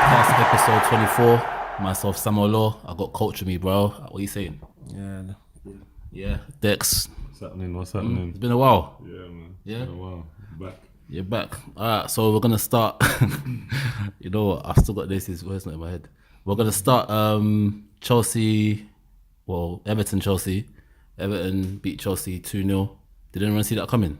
Podcast episode 24. Myself, Samuel Law. I got Coach with me, bro. What are you saying? Yeah. Deks. What's happening? It's been a while. Yeah, man. Yeah? It's been a while. Back. You're back. Alright, so we're gonna start. You know what? I've still got this. It's not in my head. We're gonna start Chelsea. Well, Everton, Chelsea. Everton beat Chelsea 2-0. Did anyone see that coming?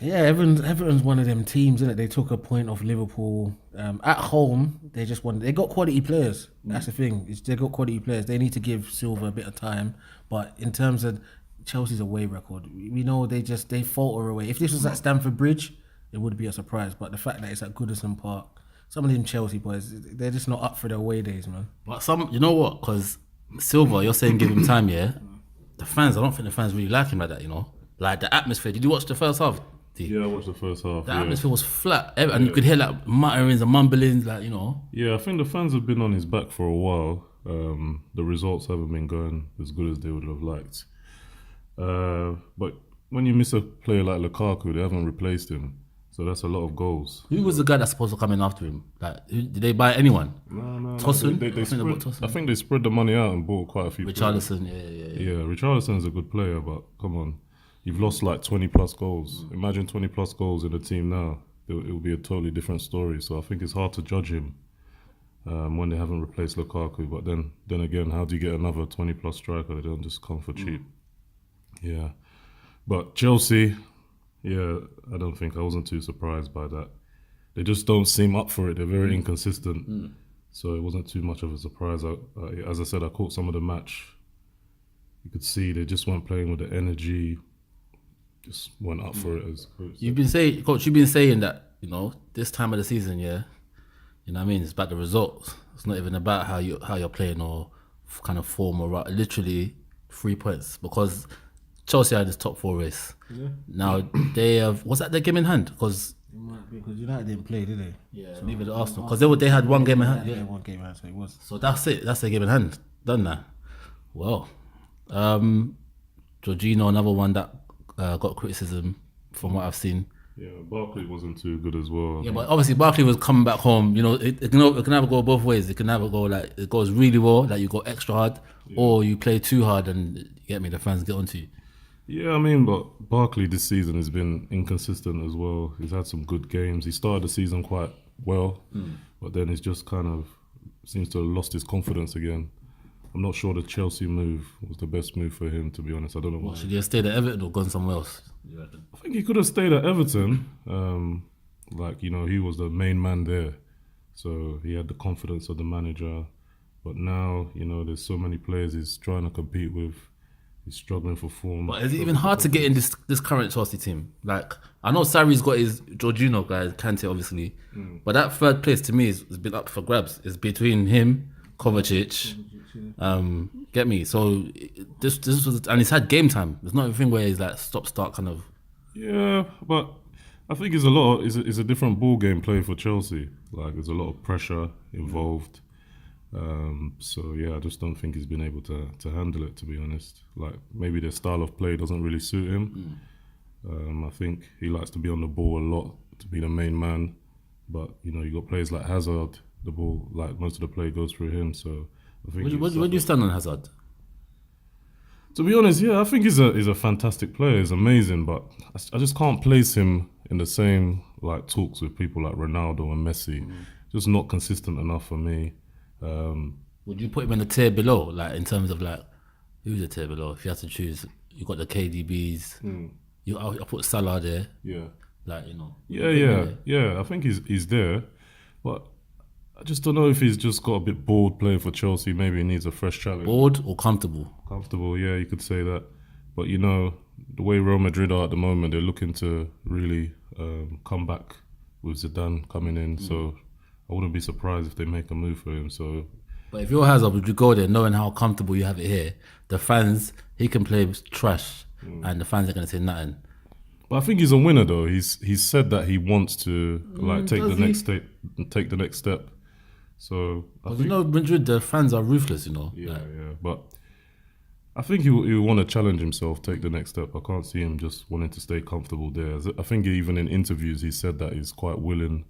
Yeah, Everton's one of them teams, isn't it? They took a point off Liverpool. At home, they just won. They got quality players. That's the thing. They got quality players. They need to give Silva a bit of time. But in terms of Chelsea's away record, we know they falter away. If this was at Stamford Bridge, it would be a surprise. But the fact that it's at Goodison Park, some of them Chelsea boys, they're just not up for their away days, man. But you know what? Because Silva, you're saying give him time, yeah? The fans, I don't think the fans really like him like that, you know? Like the atmosphere. Did you watch the first half? Yeah, I watched the first half. The atmosphere was flat, and you could hear like mutterings and mumblings, like, you know. Yeah, I think the fans have been on his back for a while. The results haven't been going as good as they would have liked. But when you miss a player like Lukaku, they haven't replaced him. So that's a lot of goals. Who was the guy that's supposed to come in after him? Like, did they buy anyone? No. Tosun? I think they spread the money out and bought quite a few Richarlison, Yeah, Richarlison's a good player, but come on. You've lost like 20 plus goals. Imagine 20 plus goals in the team now. It will be a totally different story. So I think it's hard to judge him when they haven't replaced Lukaku. But then again, how do you get another 20 plus striker? They don't just come for cheap. Yeah. But Chelsea, yeah, I wasn't too surprised by that. They just don't seem up for it. They're very inconsistent. So it wasn't too much of a surprise. As I said, I caught some of the match. You could see they just weren't playing with the energy. Just went up for it as Coach. Coach, you've been saying that, you know, this time of the season, yeah, you know what I mean? It's about the results. It's not even about how you're playing or kind of form or literally 3 points, because Chelsea are in this top 4 race. Yeah. Now they have, was that their game in hand? Because United didn't play, did they? Yeah, so neither did Arsenal. Because they had one game in hand. Yeah, one game in hand, so it was. So that's it. That's their game in hand. Done that. Well, Jorginho, another one that got criticism from what I've seen. Yeah, Barkley wasn't too good as well. Yeah, but obviously Barkley was coming back home. You know, it can either go both ways. It can either go like it goes really well, like you go extra hard, or you play too hard and you get me, the fans get onto you. Yeah, I mean, but Barkley this season has been inconsistent as well. He's had some good games. He started the season quite well, but then he's just kind of seems to have lost his confidence again. I'm not sure the Chelsea move was the best move for him, to be honest. I don't know why. Should he have stayed at Everton or gone somewhere else? I think he could have stayed at Everton. He was the main man there. So he had the confidence of the manager. But now, there's so many players he's trying to compete with. He's struggling for form. But is it even hard to get in this current Chelsea team? Like, I know Sarri's got his Jorginho guy, Kante obviously. But that third place to me has been up for grabs. It's between him, Kovacic. Get me? So this was, and he's had game time. There's not a thing where he's like stop start kind of. Yeah, but I think it's a different ball game play for Chelsea. Like there's a lot of pressure involved. I just don't think he's been able to handle it, to be honest. Like maybe their style of play doesn't really suit him. I think he likes to be on the ball a lot, to be the main man. But you got players like Hazard. The ball, like most of the play goes through him. So I think. Where do you stand on Hazard? To be honest, yeah, I think he's a fantastic player. He's amazing, but I just can't place him in the same like talks with people like Ronaldo and Messi. Just not consistent enough for me. Would you put him in the tier below, like in terms of like who's the tier below? If you had to choose, you got the KDBs. I put Salah there. Yeah. Like Yeah. I think he's there, but I just don't know if he's just got a bit bored playing for Chelsea. Maybe he needs a fresh challenge. Bored or comfortable? Comfortable, yeah, you could say that. But the way Real Madrid are at the moment, they're looking to really come back with Zidane coming in. So I wouldn't be surprised if they make a move for him. So, but if you're Hazard, would you go there knowing how comfortable you have it here? The fans, he can play trash, and the fans are going to say nothing. But I think he's a winner though. He's said that he wants to take the next step. So Madrid, the fans are ruthless, Yeah. But I think he'll want to challenge himself, take the next step. I can't see him just wanting to stay comfortable there. I think even in interviews he said that he's quite willing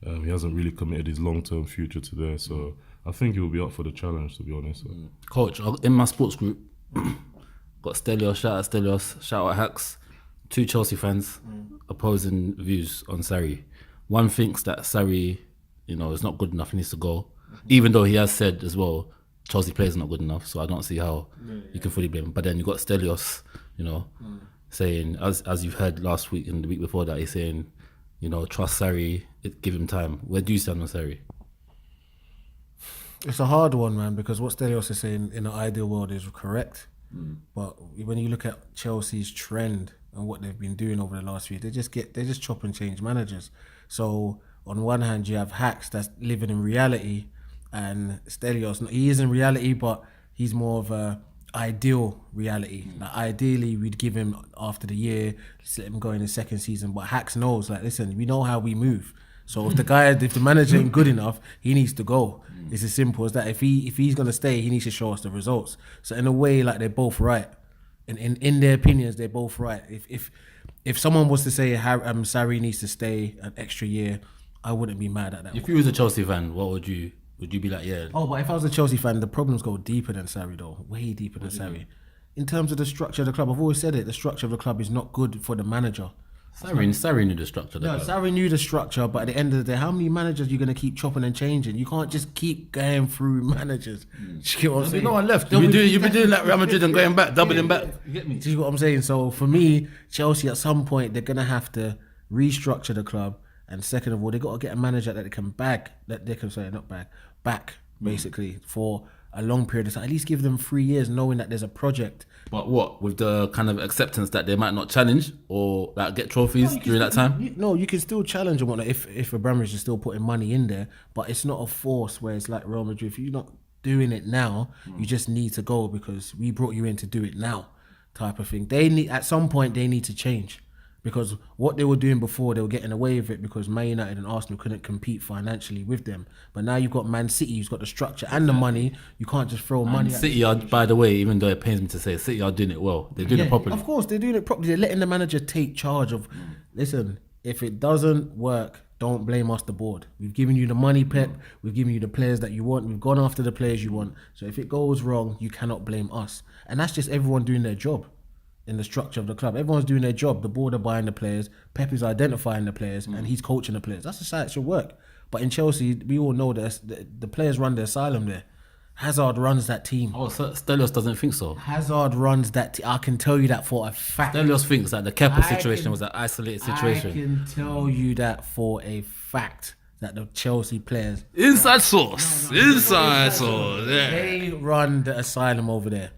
He hasn't really committed his long-term future to there, so I think he'll be up for the challenge, to be honest. Coach, in my sports group, got Stelios, shout out Stelios, shout out Hacks, 2 Chelsea fans opposing views on Sarri. One thinks that Sarri, is not good enough, he needs to go. Even though he has said as well, Chelsea players are not good enough, so I don't see how you can fully blame him. But then you got Stelios, saying, as you've heard last week and the week before that, he's saying, trust Sarri, give him time. Where do you stand on Sarri? It's a hard one, man, because what Stelios is saying in the ideal world is correct. But when you look at Chelsea's trend and what they've been doing over the last few years, they just chop and change managers. So on one hand, you have Hacks that's living in reality, and Stelios, he is in reality, but he's more of a ideal reality. Like ideally, we'd give him after the year, let's let him go in his second season. But Hacks knows, like, listen, we know how we move. So if the manager ain't good enough, he needs to go. It's as simple as that. If he's gonna stay, he needs to show us the results. So in a way, like, they're both right. In their opinions, they're both right. If someone was to say Sarri needs to stay an extra year, I wouldn't be mad at that. If you was a Chelsea fan, what would you be like? Yeah. Oh, but if I was a Chelsea fan, the problems go deeper than Sarri, though. Way deeper than Sarri. In terms of the structure of the club, I've always said it. The structure of the club is not good for the manager. Sarri knew the structure. Sarri knew the structure, but at the end of the day, how many managers are you going to keep chopping and changing? You can't just keep going through managers. Do you get what I'm saying? No one left. You've been doing like Real Madrid and going back, doubling back. You get me? Do you get what I'm saying? So for me, Chelsea at some point, they're going to have to restructure the club. And second of all, they got to get a manager that they can back, basically, for a long period of time. At least give them 3 years knowing that there's a project. But what, with the kind of acceptance that they might not challenge or like get trophies during that time? You can still challenge and whatnot if Abramovich is still putting money in there, but it's not a force where it's like Real Madrid. If you're not doing it now, you just need to go because we brought you in to do it now, type of thing. At some point they need to change. Because what they were doing before, they were getting away with it because Man United and Arsenal couldn't compete financially with them. But now you've got Man City, who's got the structure and the money. You can't just throw money at City are, by the way, even though it pains me to say, City are doing it well. They're doing it properly. Of course, they're doing it properly. They're letting the manager take charge of, listen, if it doesn't work, don't blame us, the board. We've given you the money, Pep. We've given you the players that you want. We've gone after the players you want. So if it goes wrong, you cannot blame us. And that's just everyone doing their job. In the structure of the club, everyone's doing their job. The board are buying the players, Pep is identifying the players, and he's coaching the players. That's the side it should work. But in Chelsea, we all know that the players run the asylum there. Hazard runs that team. Oh, so Stelios doesn't think so. Hazard runs that team. I can tell you that for a fact. Stelios thinks that the Kepa situation was an isolated situation. I can tell you that for a fact. That the Chelsea players inside source. Yeah. They run the asylum over there.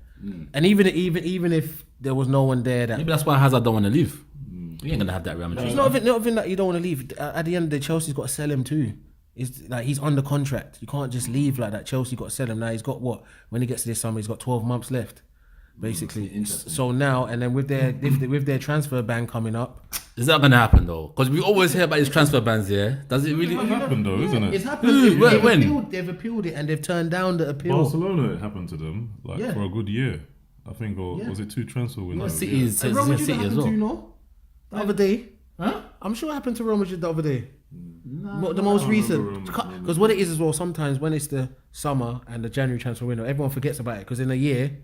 And even if there was no one there, that maybe that's why Hazard don't want to leave. You ain't gonna have that Real Madrid. It's not even that you don't want to leave. At the end of the day, Chelsea's got to sell him too. It's like he's under contract. You can't just leave like that. Chelsea got to sell him now. He's got what? When he gets to this summer, he's got 12 months left, basically. So now, and then with their transfer ban coming up, is that gonna happen though? Because we always hear about his transfer bans. Yeah, does it really happen though? Isn't it? It's happened. When? They've appealed it and they've turned down the appeal. Barcelona, it happened to them for a good year. I think, or was it 2 transfer windows? City is City as well. The other day, I'm sure it happened to Real Madrid the other day. The most recent, because what it is as well. Sometimes when it's the summer and the January transfer window, everyone forgets about it. Because in a year,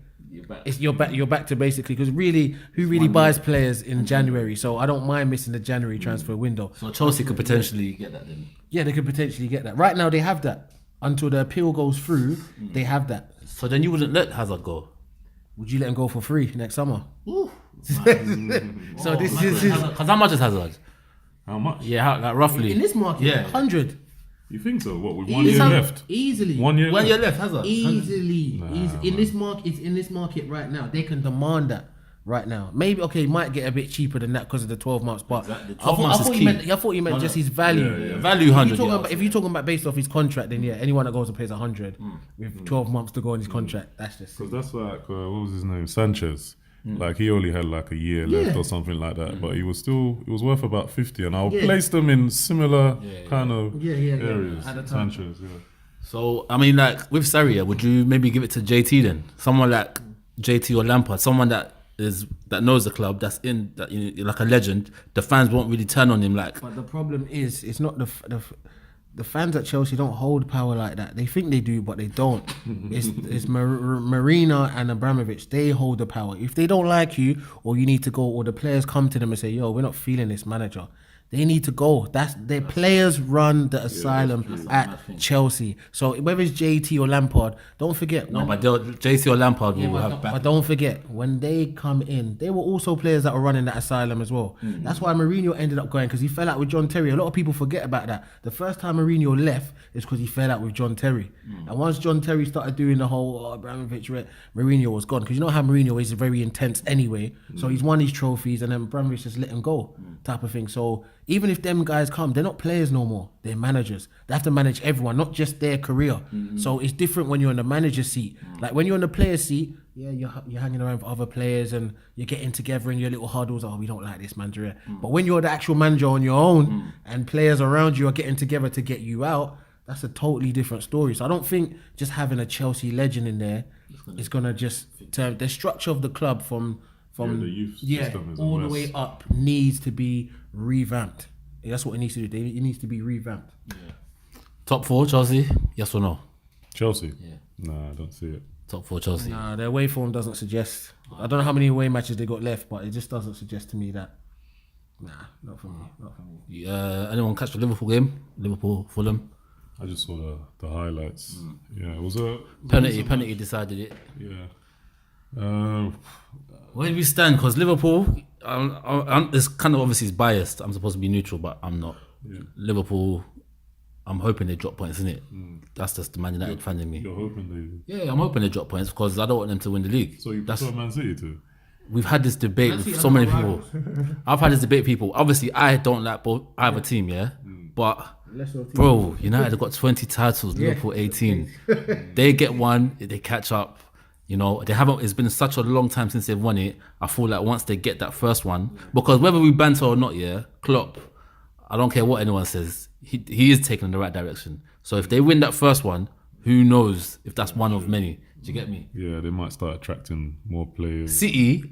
you're back to basically. Because really, who really buys players in January? So I don't mind missing the January transfer window. So Chelsea could potentially get that then. Yeah, they could potentially get that. Right now, they have that. Until the appeal goes through, they have that. So then you wouldn't let Hazard go. Would you let him go for free next summer? Because how much is Hazard? How much? Yeah, like roughly in this market. 100. You think so? What, with 1 year left? Easily. 1 year left, Hazard. Easily. In this market, it's in this market right now. They can demand that right now. Maybe might get a bit cheaper than that because of the 12 months. But exactly. 12 months is key. I thought you meant just his value. Yeah. Value 100. If you're talking about based off his contract, then anyone that goes and pays 100 with 12 months to go on his contract, that's just because that's like what was his name, Sanchez. Like he only had like a year left or something like that, but it was worth about 50, and I'll place them in similar kind of areas. Sanchez, So I mean, like with Sarri, would you maybe give it to JT then? Someone like JT or Lampard, someone that knows the club, that's in that like a legend. The fans won't really turn on him like. But the problem is, it's not the fans at Chelsea don't hold power like that. They think they do, but they don't. It's Marina and Abramovich. They hold the power. If they don't like you, or you need to go, or the players come to them and say, "Yo, we're not feeling this manager," they need to go. Their players run the asylum at Chelsea. So whether it's JT or Lampard, don't forget. No, but JT or Lampard will have back. But don't forget, when they come in, they were also players that were running that asylum as well. That's why Mourinho ended up going, because he fell out with John Terry. A lot of people forget about that. The first time Mourinho left is because he fell out with John Terry. And once John Terry started doing the whole Abramovich, Mourinho was gone. Because you know how Mourinho is very intense anyway. So he's won his trophies and then Abramovich just let him go type of thing. So even if them guys come, they're not players no more. They're managers. They have to manage everyone, not just their career. So it's different when you're in the manager seat. Like when you're in the player seat, yeah, you're hanging around with other players and you're getting together in your little huddles. Oh, we don't like this manager. But when you're the actual manager on your own and players around you are getting together to get you out, that's a totally different story. So I don't think just having a Chelsea legend in there is going to just turn the structure of the club from the youth system is all the way up needs to be revamped. That's what it needs to do. It needs to be revamped. Top 4 Chelsea, yes or no? Chelsea? Yeah. Nah, I don't see it. Top 4 Chelsea. Nah, their away form doesn't suggest. I don't know how many away matches they got left, but it just doesn't suggest to me that. Nah, not for me. Anyone catch the Liverpool game? Liverpool, Fulham. I just saw the highlights. Yeah, it was a penalty decided it. Yeah. Where do we stand? Because Liverpool, it's kind of obviously it's biased. I'm supposed to be neutral, but I'm not. Yeah. Liverpool, I'm hoping they drop points, isn't it? That's just the Man United fan in me. You're hoping they... Yeah, I'm hoping they drop points because I don't want them to win the league. So you prefer Man City too? We've had this debate with so many people. I've had this debate with people. Obviously, I don't like either team, yeah? But, bro, United have got 20 titles, Liverpool 18. They get one, they catch up. You know, they haven't. It's been such a long time since they've won it. I feel like once they get that first one, because whether we banter or not, yeah, Klopp, I don't care what anyone says, he is taking in the right direction. So if they win that first one, who knows if that's one of many? Do you get me? Yeah, they might start attracting more players. City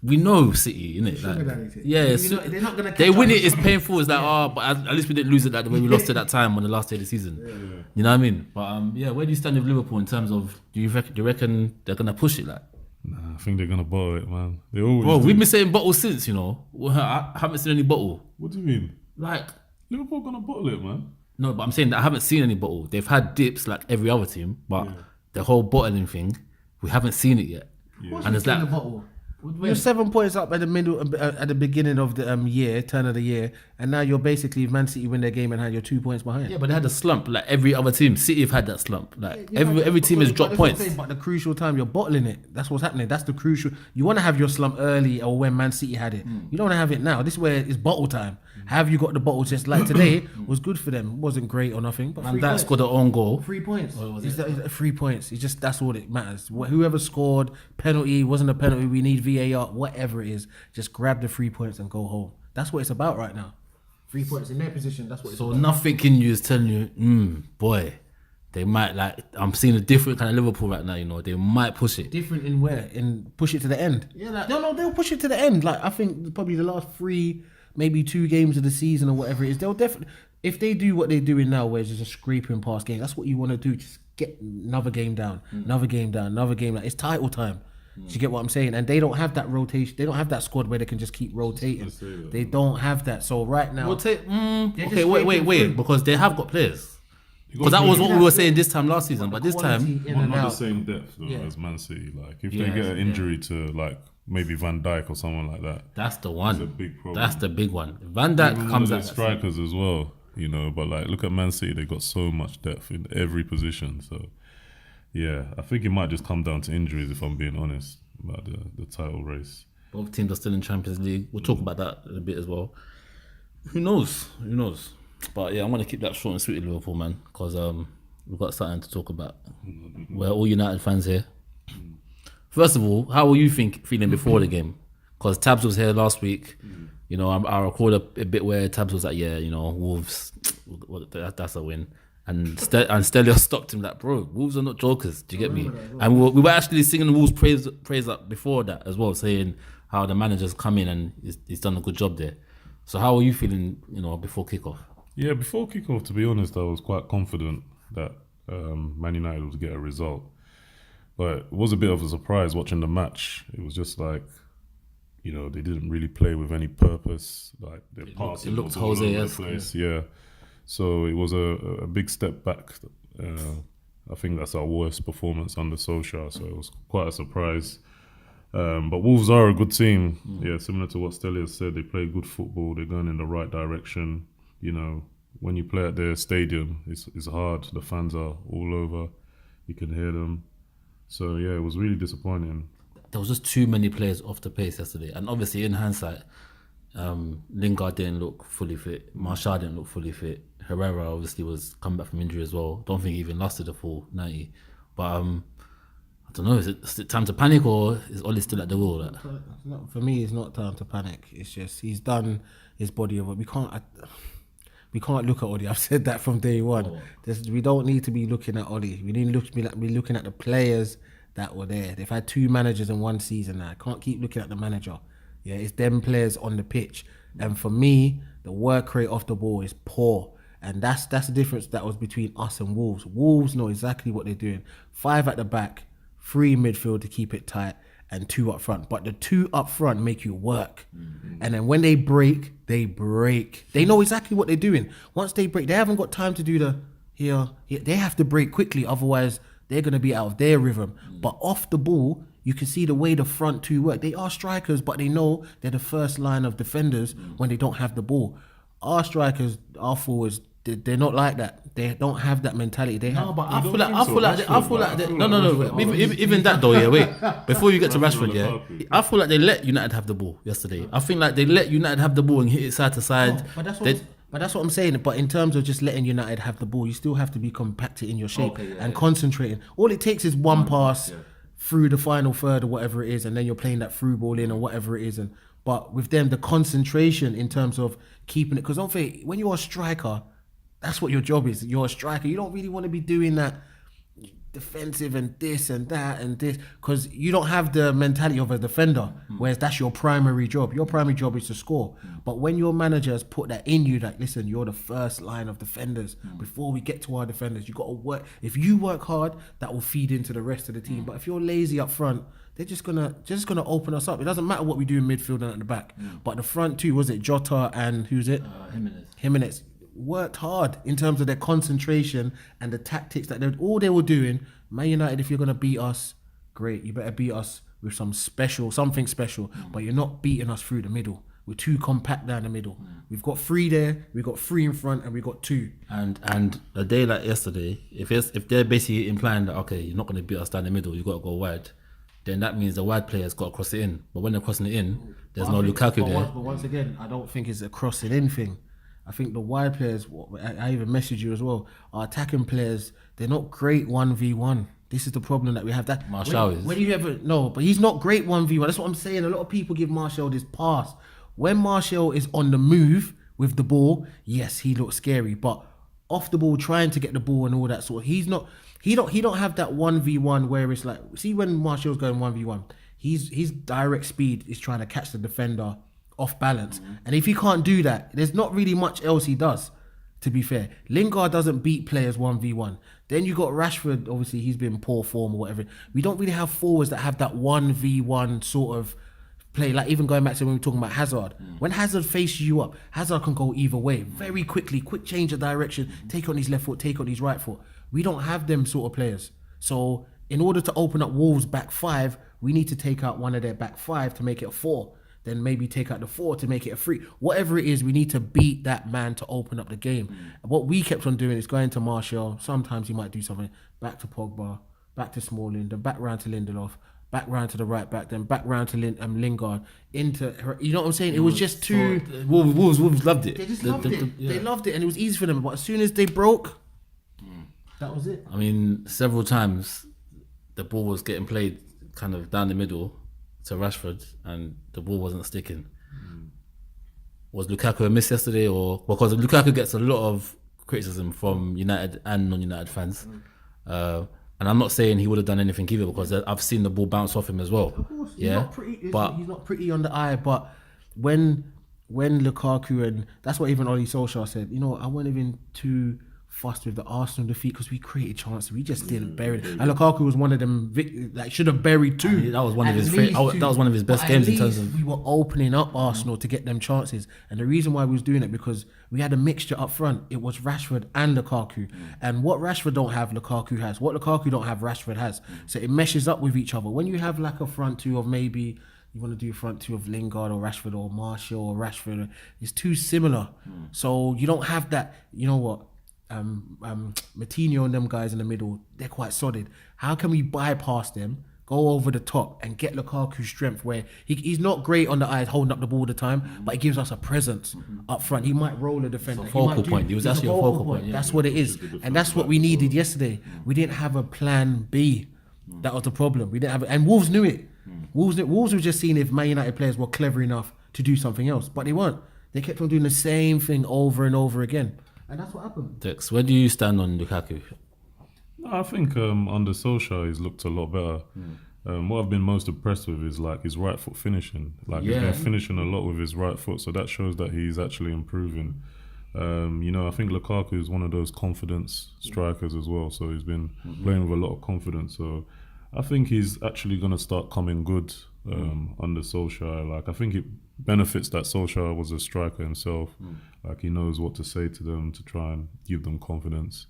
we know City, innit? Like, they're not gonna. They win it. It's painful. It's like, but at least we didn't lose it like the way we lost it that time on the last day of the season. You know what I mean? But where do you stand with Liverpool in terms of? Do you reckon they're gonna push it? Like, nah, I think they're gonna bottle it, man. They always. Bro, we've been saying bottle since. You know, I haven't seen any bottle. What do you mean? Like, Liverpool gonna bottle it, man. No, but I'm saying that I haven't seen any bottle. They've had dips like every other team, but the whole bottling thing, we haven't seen it yet. And it's like, you're 7 points up at the beginning of the turn of the year, and now you're basically, if Man City win their game and you're 2 points behind. Yeah, but they had a slump like every other team. City have had that slump. Like every team has dropped points. But the crucial time, you're bottling it. That's what's happening. That's the crucial. You want to have your slump early, or when Man City had it. You don't want to have it now. This is where it's bottle time. Have you got the bottle? Just like today was good for them. It wasn't great or nothing. But and that scored their own goal. 3 points. 3 points. It's just, that's all it matters. Whoever scored, penalty, wasn't a penalty, we need VAR, whatever it is, just grab the 3 points and go home. That's what it's about right now. 3 points in their position. That's what it's about. So nothing in you is telling you, boy, they might, like, I'm seeing a different kind of Liverpool right now, you know, they might push it. Different in where? In push it to the end? Yeah, like, no, they'll push it to the end. Like, I think probably the last 3, maybe 2 games of the season or whatever it is, they'll definitely, if they do what they're doing now, where it's just a scraping past game, that's what you want to do. Just get another game down, another game down, another game down. It's title time. Do you get what I'm saying? And they don't have that rotation. They don't have that squad where they can just keep rotating. They don't have that. So right now, okay, wait, because they have got players. Because that was what we were saying this time last season, but this time not the same depth though, as Man City. Like if they get an injury to like maybe Van Dijk or someone like that, that's the one. That's a big problem. That's the big one. Van Dijk comes out strikers as well, you know. But like, look at Man City; they got so much depth in every position. So yeah, I think it might just come down to injuries, if I'm being honest about the title race. Both teams are still in Champions League. We'll talk about that in a bit as well. Who knows? But yeah, I'm gonna keep that short and sweet with Liverpool, man, because we've got something to talk about. We're all United fans here. First of all, how were you feeling before the game? Because Tabs was here last week. You know, I recorded a bit where Tabs was like, yeah, you know, Wolves, that's a win. And Stelios stopped him like, bro, Wolves are not jokers. Do you get me? And we were actually singing the Wolves praise up before that as well, saying how the manager's come in and he's done a good job there. So how are you feeling, you know, before kickoff? Yeah, before kickoff, to be honest, I was quite confident that Man United would get a result. But it was a bit of a surprise watching the match. It was just like, they didn't really play with any purpose. Like their passing looked was all over the Jose-esque, place. Yeah. So it was a big step back. I think that's our worst performance under Solskjaer. So it was quite a surprise. But Wolves are a good team. Yeah, similar to what Stelios said, they play good football. They're going in the right direction. When you play at their stadium, it's hard. The fans are all over. You can hear them. So yeah, it was really disappointing. There was just too many players off the pace yesterday, and obviously in hindsight, Lingard didn't look fully fit. Martial didn't look fully fit. Herrera obviously was coming back from injury as well. Don't think he even lasted the full 90. But I don't know. Is it time to panic, or is Ole still at the wheel? For me, it's not time to panic. It's just he's done his body of it. We can't look at Ole. I've said that from day one. We don't need to be looking at Ole. We need to be looking at the players that were there. They've had 2 managers in one season now. I can't keep looking at the manager. Yeah, it's them players on the pitch. And for me, the work rate off the ball is poor. And that's the difference that was between us and Wolves. Wolves know exactly what they're doing. 5 at the back, 3 midfield to keep it tight, and 2 up front. But the 2 up front make you work. And then when they break, they break. They know exactly what they're doing. Once they break, they haven't got time to do the here. They have to break quickly, otherwise they're going to be out of their rhythm. But off the ball, you can see the way the front 2 work. They are strikers, but they know they're the first line of defenders when they don't have the ball. Our strikers, our forwards, they're not like that. They don't have that mentality. I feel like even that though. Yeah, wait. Before you get to Rashford, yeah, I feel like they let United have the ball yesterday. I think like they let United have the ball and hit it side to side. But that's what I'm saying. But in terms of just letting United have the ball, you still have to be compacted in your shape and concentrating. All it takes is one pass through the final third or whatever it is, and then you're playing that through ball in or whatever it is. But with them, the concentration in terms of keeping it, because don't think when you're a striker, that's what your job is. You're a striker. You don't really want to be doing that defensive and this and that and this, because you don't have the mentality of a defender, whereas that's your primary job. Your primary job is to score. But when your manager has put that in you, like, listen, you're the first line of defenders. Before we get to our defenders, you got to work. If you work hard, that will feed into the rest of the team. But if you're lazy up front, they're just gonna open us up. It doesn't matter what we do in midfield and at the back. But the front 2, was it Jota and who's it? Jimenez. Worked hard in terms of their concentration and the tactics that they were doing. Man United, if you're going to beat us, great. You better beat us with something special. But you're not beating us through the middle. We're too compact down the middle. We've got 3 there, we've got 3 in front, and we've got 2. And a day like yesterday, if they're basically implying that, okay, you're not going to beat us down the middle, you've got to go wide, then that means the wide player's got to cross it in. But when they're crossing it in, there's no Lukaku there. But once again, I don't think it's a crossing in thing. I think the wide players, I even messaged you as well, our attacking players, they're not great 1v1. This is the problem that we have. That Martial is. When you ever, no, but he's not great 1v1. That's what I'm saying. A lot of people give Martial this pass. When Martial is on the move with the ball, yes, he looks scary. But off the ball, trying to get the ball and all that sort of, he don't have that 1v1 where it's like, see when Martial's going 1v1, his direct speed is trying to catch the defender off balance. And if he can't do that, there's not really much else he does, to be fair. Lingard doesn't beat players 1v1. Then you got Rashford, obviously he's been poor form or whatever. We don't really have forwards that have that 1v1 sort of play. Like even going back to when we were talking about Hazard. When Hazard faces you up, Hazard can go either way very quickly, quick change of direction, take on his left foot, take on his right foot. We don't have them sort of players. So in order to open up Wolves' back 5, we need to take out one of their back 5 to make it a 4. Then maybe take out the 4 to make it a 3. Whatever it is, we need to beat that man to open up the game. What we kept on doing is going to Martial. Sometimes he might do something. Back to Pogba, back to Smalling, then back round to Lindelof, back round to the right back, then back round to Lingard. Into, you know what I'm saying? It was just too... Wolves loved it. They just loved it. They loved it, and it was easy for them. But as soon as they broke, that was it. I mean, several times the ball was getting played kind of down the middle to Rashford, and the ball wasn't sticking. Was Lukaku a miss yesterday, or because Lukaku gets a lot of criticism from United and non-United fans, and I'm not saying he would have done anything either, because I've seen the ball bounce off him as well. Of course, yeah, he's not pretty on the eye, but when when Lukaku, and that's what even Ole Solskjaer said, you know, I wasn't even too fussed with the Arsenal defeat because we created chances, we just didn't bury it. And Lukaku was one of them like should have buried two. I mean, that was one of his that was one of his best games in terms of we were opening up Arsenal to get them chances. And the reason why we was doing it because we had a mixture up front. It was Rashford and Lukaku, and what Rashford don't have, Lukaku has. What Lukaku don't have, Rashford has. So it meshes up with each other. When you have like a front two of maybe you want to do a front two of Lingard or Rashford or Martial or Rashford, it's too similar. So you don't have that. You know what? Matinho and them guys in the middle, they're quite solid. How can we bypass them, go over the top and get Lukaku's strength where he's not great on the eyes holding up the ball all the time, but he gives us a presence up front. He might roll a defender. Focal point. He was actually a focal point. That's what it is. And that's what we needed yesterday. We didn't have a plan B. That was the problem. We didn't have it. And Wolves knew it. Wolves were just seeing if Man United players were clever enough to do something else, but they weren't. They kept on doing the same thing over and over again. And that's what happened. Deks, where do you stand on Lukaku? I think under Solskjaer he's looked a lot better. What I've been most impressed with is like his right foot finishing. Like he's been finishing a lot with his right foot, so that shows that he's actually improving. You know, I think Lukaku is one of those confidence strikers as well, so he's been playing with a lot of confidence. So I think he's actually going to start coming good under Solskjaer. Like I think it benefits that Solskjaer was a striker himself. Like he knows what to say to them to try and give them confidence.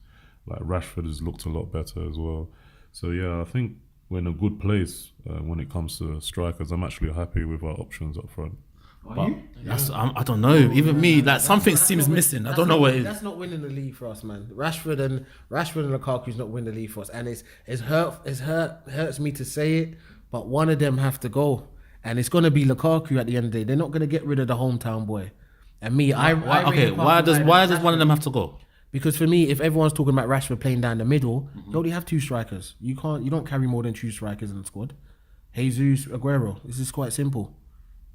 Like Rashford has looked a lot better as well. So yeah, I think we're in a good place when it comes to strikers. I'm actually happy with our options up front. But I don't know. Even me, like something seems missing. I don't know what it is. That's not winning the league for us, man. Rashford and Lukaku's not winning the league for us, and it hurts me to say it, but one of them have to go, and it's gonna be Lukaku at the end of the day. They're not gonna get rid of the hometown boy. And me, why does one of them have to go? Because for me, if everyone's talking about Rashford playing down the middle, you only have two strikers. You don't carry more than two strikers in the squad. Jesus, Aguero. This is quite simple.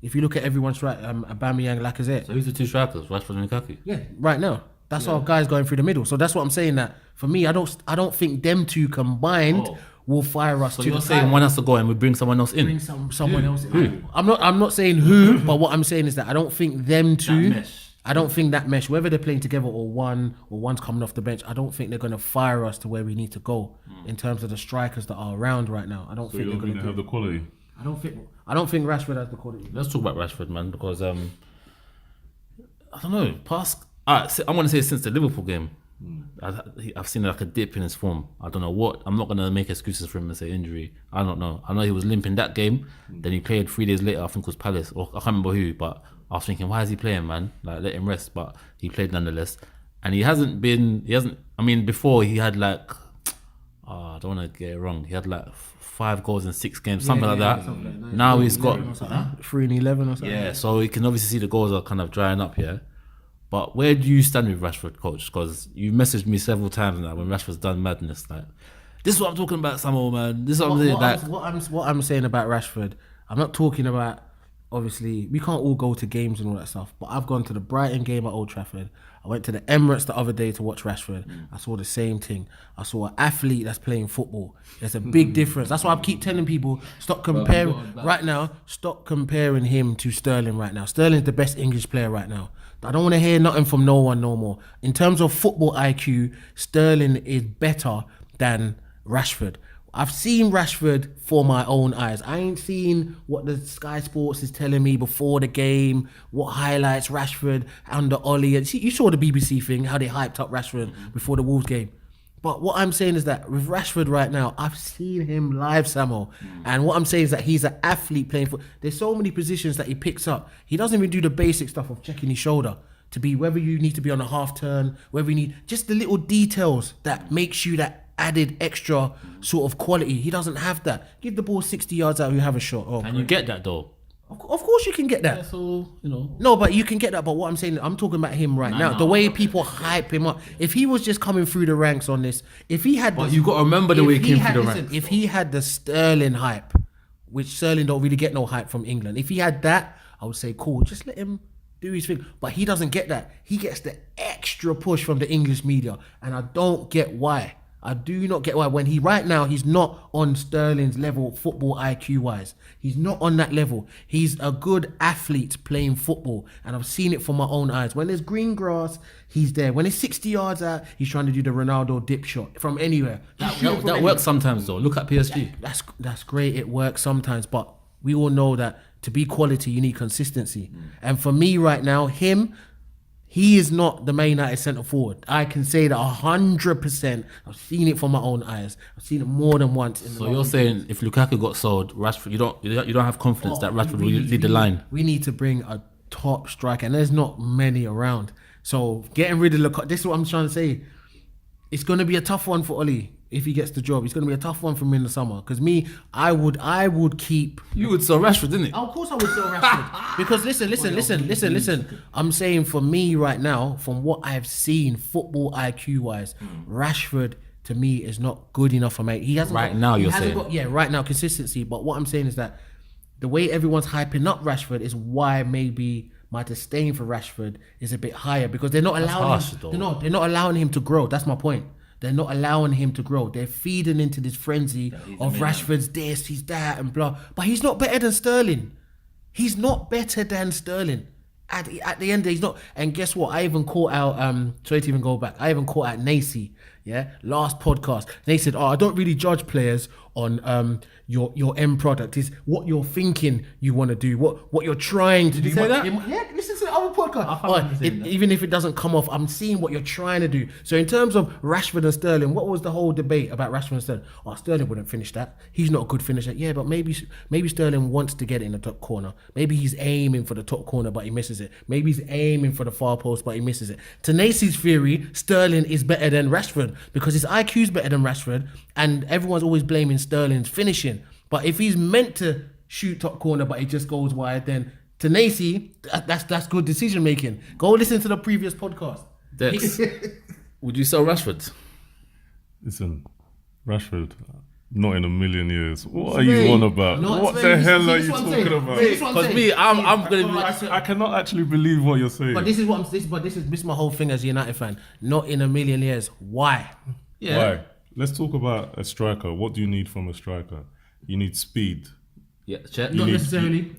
If you look at everyone's right, Aubameyang, Lacazette. So who's the two strikers? Rashford and Lukaku. Yeah, right now. That's our guys going through the middle. So that's what I'm saying. That for me, I don't think them two combined will fire us. So to you're the saying title. one has to go and we bring someone else in. Bring someone else in. Who? I'm not saying who, but what I'm saying is that I don't think them two. That mesh. I don't think that mesh, whether they're playing together or one's coming off the bench, I don't think they're going to fire us to where we need to go in terms of the strikers that are around right now. I don't think they're going to have the quality. I don't think Rashford has the quality. Let's talk about Rashford, man, because I don't know. I want to say since the Liverpool game, I've seen like a dip in his form. I don't know what. I'm not gonna make excuses for him and say injury. I don't know. I know he was limping that game. Then he played 3 days later. I think it was Palace, or I can't remember who. But I was thinking, why is he playing, man? Like let him rest. But he played nonetheless, and he hasn't. I mean, before he had like, I don't want to get it wrong. He had like 5 goals in 6 games, something like that. Now he's got 3 and 11 or something. Yeah, so you can obviously see the goals are kind of drying up here. But where do you stand with Rashford, coach? Because you messaged me several times now when Rashford's done madness. Like, this is what I'm talking about, Samuel, man. This is what I'm saying. What I'm saying about Rashford, I'm not talking about. Obviously, we can't all go to games and all that stuff. But I've gone to the Brighton game at Old Trafford. I went to the Emirates the other day to watch Rashford. I saw the same thing. I saw an athlete that's playing football. There's a big difference. That's why I keep telling people, stop comparing right now. Stop comparing him to Sterling right now. Sterling's the best English player right now. I don't want to hear nothing from no one no more. In terms of football IQ, Sterling is better than Rashford. I've seen Rashford for my own eyes. I ain't seen what the Sky Sports is telling me before the game, what highlights Rashford under Ole. You saw the BBC thing, how they hyped up Rashford before the Wolves game. But what I'm saying is that with Rashford right now, I've seen him live, Samuel. And what I'm saying is that he's an athlete playing football. There's so many positions that he picks up. He doesn't even do the basic stuff of checking his shoulder to be whether you need to be on a half turn, whether you need just the little details that makes you that added extra sort of quality. He doesn't have that. Give the ball 60 yards out, you have a shot. And you get that though. Of course you can get that. Yeah, so, you know. No, but you can get that. But what I'm saying, I'm talking about him right now. The way people hype him up. If he was just coming through the ranks on this, if he had... But you got to remember the way he came through the ranks. If he had the Sterling hype, which Sterling don't really get no hype from England. If he had that, I would say, cool, just let him do his thing. But he doesn't get that. He gets the extra push from the English media. And I don't get why. I do not get why when right now he's not on Sterling's level football IQ wise. He's not on that level. He's a good athlete playing football, and I've seen it from my own eyes. When there's green grass, he's there. When it's 60 yards out, he's trying to do the Ronaldo dip shot from anywhere. That works sometimes though. Look at PSG. That's great. It works sometimes, but we all know that to be quality, you need consistency. And for me right now, he is not the Man United centre forward. I can say that 100%. I've seen it from my own eyes. I've seen it more than once. So you're saying if Lukaku got sold, Rashford, you don't have confidence that Rashford will lead the line. We need to bring a top striker, and there's not many around. So getting rid of Lukaku, this is what I'm trying to say. It's going to be a tough one for Ole if he gets the job. It's going to be a tough one for me in the summer. Because I would keep. You would sell Rashford, didn't it? Oh, of course I would sell Rashford. Because listen. I'm saying for me right now, from what I've seen, football IQ wise, Rashford to me is not good enough for me. He hasn't right now. You're saying, right now consistency. But what I'm saying is that the way everyone's hyping up Rashford is why maybe my disdain for Rashford is a bit higher, because they're not allowing they're not allowing him to grow. That's my point. They're not allowing him to grow. They're feeding into this frenzy of Rashford's this, he's that, and blah. But he's not better than Sterling. He's not better than Sterling. At the end, he's not. And guess what? I even caught out. Sorry to even go back. I even caught out Nacy. Yeah, last podcast. They said, I don't really judge players on your end product. Is what you're thinking you want to do, what you're trying to do. Did you say that? Yeah, listen to the other podcast. Even if it doesn't come off, I'm seeing what you're trying to do. So in terms of Rashford and Sterling, what was the whole debate about Rashford and Sterling? Sterling wouldn't finish that. He's not a good finisher. Yeah, but maybe Sterling wants to get it in the top corner. Maybe he's aiming for the top corner, but he misses it. Maybe he's aiming for the far post, but he misses it. To Nacy's theory, Sterling is better than Rashford because his IQ is better than Rashford, and everyone's always blaming Sterling's finishing. But if he's meant to shoot top corner, but he just goes wide, then to Nacy, that's good decision making. Go listen to the previous podcast. Deks, would you sell Rashford? Listen, Rashford, not in a million years. What are you on about? What the hell are you talking about? Because me, I'm gonna be. I cannot actually believe what you're saying. But this is my whole thing as a United fan. Not in a million years. Why? Yeah. Why? Let's talk about a striker. What do you need from a striker? You need speed. Yeah, check. Not necessarily.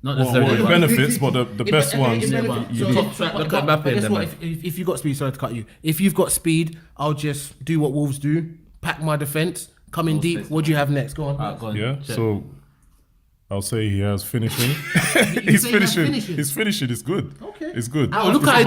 Not necessarily. Well, it benefits, but the best ones. Look at Mbappe. If you've got speed, sorry to cut you. If you've got speed, I'll just do what Wolves do. Pack my defence. Come in deep. What do you have next? Go on. Yeah. Check. So I'll say he has finishing. His finishing is good. Okay. It's good. Look how I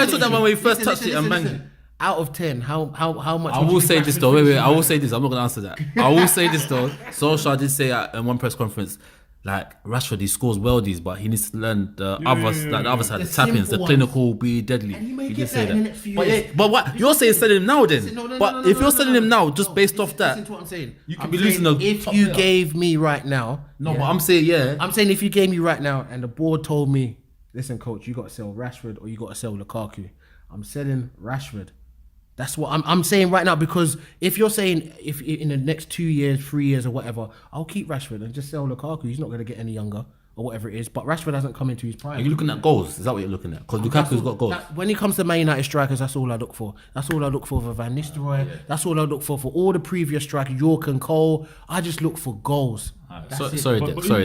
took that one when he first touched it and banged it. Out of 10, how much? I will say this though. Wait. I will say this. I'm not gonna answer that. I will say this though. Solskjaer did say at one press conference, like Rashford, he scores worldies, but he needs to learn the other side, the tap-ins, the clinical, be deadly. And he did say in the next few that. years. But what you're saying, selling him now then? But if you're selling him now, just based off that, listen to what I'm saying. you could be losing a. If you gave me right now, no, but I'm saying I'm saying if you gave me right now, and the board told me, listen, coach, you got to sell Rashford or you got to sell Lukaku. I'm selling Rashford. That's what I'm saying right now, because if you're saying if in the next 2 years, 3 years or whatever, I'll keep Rashford and just sell Lukaku. He's not going to get any younger or whatever it is. But Rashford hasn't come into his prime. Are you looking at goals? Is that what you're looking at? Because Lukaku's got goals. When it comes to Man United strikers, that's all I look for. That's all I look for Van Nistelrooy. Yeah. That's all I look for all the previous strikers, York and Cole. I just look for goals. Sorry,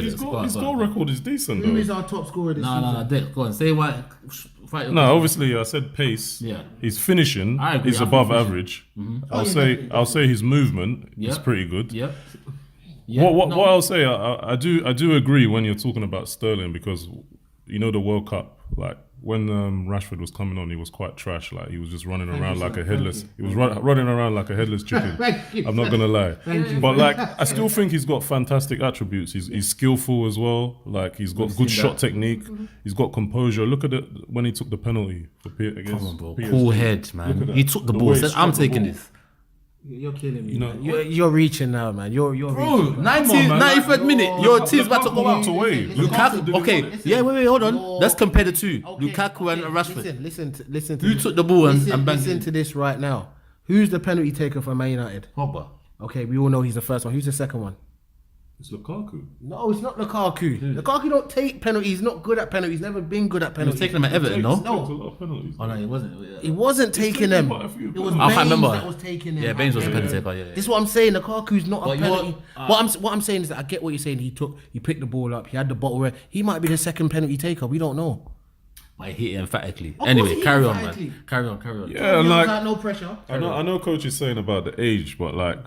his goal record is decent. Who is our top scorer this season? No, Deks, go on. Say why. No, obviously I said pace. Yeah. His finishing is above average. Mm-hmm. I'll say his movement is pretty good. Yep. What I'll say, I do agree when you're talking about Sterling, because you know the World Cup, like when Rashford was coming on, he was quite trash. Like he was just running around like a headless. He was running around like a headless chicken. I'm not gonna lie. But like I still think he's got fantastic attributes. He's skillful as well. Like he's got good shot technique. He's got composure. Look at it when he took the penalty for against PSG. Cool head, man. He took the ball. Said, I'm taking this. You're killing me. You're reaching now, man. You're bro. 93rd minute. Your team's about to go out. Lukaku. Okay. Yeah. Wait. Hold on. Let's compare the two. Lukaku and Rashford. Listen to who took the ball and banged listen to this right now. Who's the penalty taker for Man United? Pogba. Okay, we all know he's the first one. Who's the second one? It's Lukaku. No, it's not Lukaku. Lukaku don't take penalties. He's not good at penalties. Never been good at He was penalties. taking them at Everton, He no? takes a lot of penalties. Oh no, he wasn't. He wasn't taking them. quite a few It was penalties. I can't Baines remember. that was taking them. Yeah, Baines was a penalty taker. Yeah. This is what I'm saying. Lukaku's not a But penalty. you're- What I'm saying is that I get what you're saying. He picked the ball up. He had the bottle. Where he might be the second penalty taker. We don't know. I hit it emphatically. course Anyway, he carry hit on, emphatically. man. Carry on. Yeah, and like no pressure. I know Coach is saying about the age, but like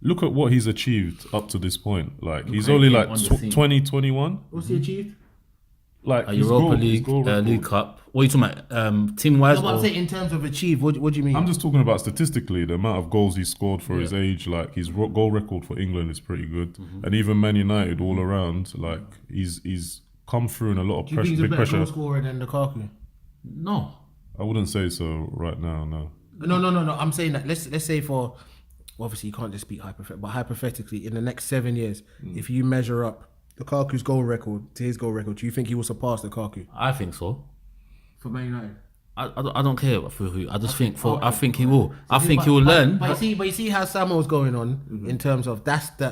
look at what he's achieved up to this point. Like he's how only he like came on the scene. 20, 21. What's he achieved? Like A his Europa goal- his League, goal record. League Cup. What are you talking about? Team wise? No, but I'm saying in terms of achieve. What do you mean? I'm just talking about statistically the amount of goals he scored for his age. Like his goal record for England is pretty good, and even Man United all around. Like he's come through in a lot of do you think he's a big better pressure. goal scorer than Lukaku? No. I wouldn't say so right now. No. No. I'm saying that let's say for obviously you can't just speak hypothetically, but hypothetically in the next 7 years, if you measure up Lukaku's goal record to his goal record, do you think he will surpass Lukaku I think so. for Man United? I don't care for who. I just think I think he will. I think he will learn. But you see how Samuel's going on in terms of that's the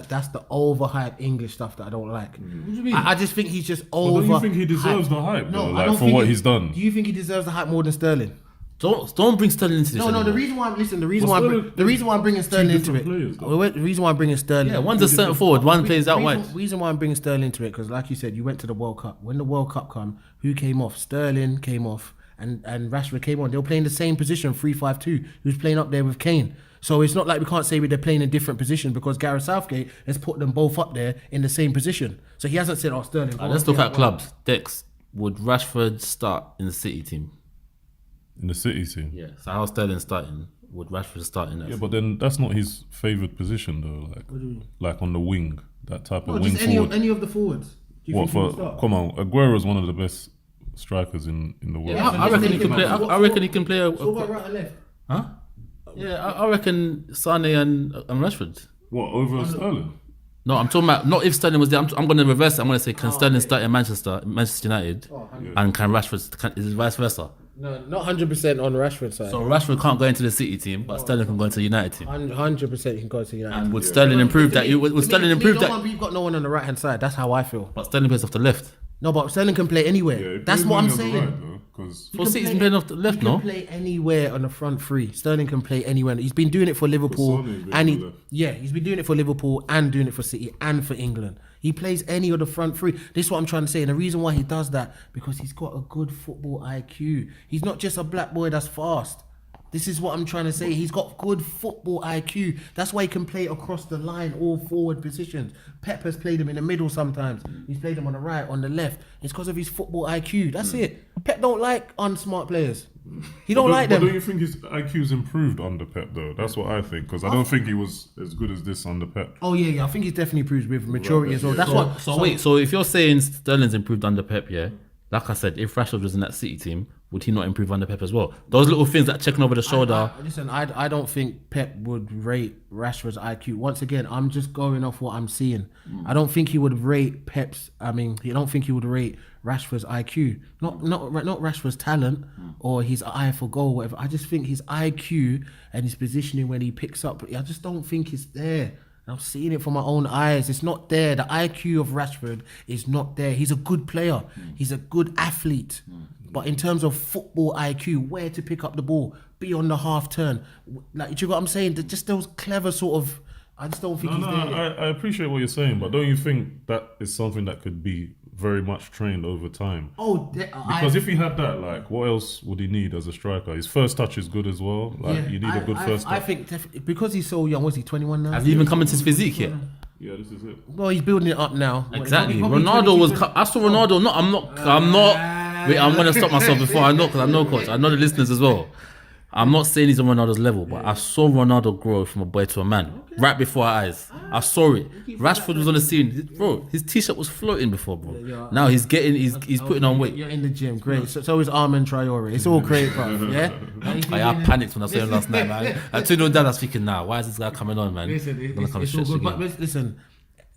overhyped English stuff that I don't like. What do you mean? I just think he's just over. But don't you think he deserves the hype? No, though, I don't like for think what he's done. Do you think he deserves the hype more than Sterling? Don't bring Sterling into this. No. anymore. The reason why the Well, reason why I'm bringing Sterling into it. different players, though. The reason why I'm bringing Sterling. Yeah, one's a centre forward, one plays out wide. Reason why I'm bringing Sterling into it because, like you said, you went to the World Cup. When the World Cup come, who came off? Sterling came off, and Rashford came on. They were playing the same position, 3-5-2. He was playing up there with Kane. So it's not like we can't say they're playing in different positions because Gareth Southgate has put them both up there in the same position. So he hasn't said, "Oh, Sterling." Let's look at clubs. Deks, would Rashford start in the City team? In the City team. Yeah. So how Sterling starting? Would Rashford start in that? Yeah, but then that's not his favoured position though. Like on the wing, that type of wing just forward. any of the forwards. Do you What think he will for? start? Come on, Aguero's one of the best strikers in the world. Yeah, I reckon he can play. I reckon he can play. So what about right and left? Huh? Yeah, I reckon Sane and Rashford. What over Sterling? No, I'm talking about not if Sterling was there. I'm going to reverse it. I'm going to say can Sterling start in Manchester United, and can Rashford? Is it vice versa? No, not 100% on Rashford's side. So Rashford can't go into the City team, but Sterling can go into the United team. 100% he can go to United. And would Sterling improve that? Would Sterling improve that? We've got no one on the right hand side. That's how I feel. But Sterling plays off the left. No, but Sterling can play anywhere. That's what I'm saying. Because For City's been playing off the left, He can no? play anywhere on the front three. Sterling can play anywhere. He's been doing it for Liverpool, Sonny's been and on the left. he's been doing it for Liverpool and doing it for City and for England. He plays any of the front three. This is what I'm trying to say, and the reason why he does that because he's got a good football IQ. He's not just a black boy that's fast. This is what I'm trying to say. He's got good football IQ. That's why he can play across the line, all forward positions. Pep has played him in the middle sometimes. He's played him on the right, on the left. It's because of his football IQ. That's it. Pep don't like unsmart players. He don't like But them. don't you think his IQ's improved under Pep though? That's what I think. Because I don't think he was as good as this under Pep. Oh yeah. I think he's definitely improved with maturity as well. That's what. So if you're saying Sterling's improved under Pep, yeah, like I said, if Rashford was in that City team, would he not improve under Pep as well? Those little things like checking over the shoulder. I don't think Pep would rate Rashford's IQ. Once again, I'm just going off what I'm seeing. I don't think he would rate I don't think he would rate Rashford's IQ. Not Rashford's talent or his eye for goal, whatever. I just think his IQ and his positioning when he picks up, I just don't think it's there. I'm seeing it from my own eyes. It's not there. The IQ of Rashford is not there. He's a good player. He's a good athlete. But in terms of football IQ, where to pick up the ball, be on the half turn, like, do you know what I'm saying? Just those clever sort of. I just don't think he's there. I appreciate what you're saying, but don't you think that is something that could be very much trained over time? Because if he had that, like, what else would he need as a striker? His first touch is good as well. Like, you need a good first touch. I think because he's so young, was he 21 now? Has he even come into his physique yet? Yeah, this is it. Well, he's building it up now. Exactly. Probably Ronaldo 22, was. I saw Ronaldo. No, I'm not. Wait, I'm gonna stop myself before I know, because I know, coach. I know the listeners as well. I'm not saying he's on Ronaldo's level, but I saw Ronaldo grow from a boy to a man right before our eyes. I saw it. Rashford was on the scene, bro. His t-shirt was floating before, bro. Now he's putting on weight. You're in the gym, great. So is Armin Traore. It's all great, bro. Yeah. I panicked when I saw him last night, man. I tuned down. I was thinking, now, why is this guy coming on, man? Listen, Gonna come it's all stretch good. again. But listen,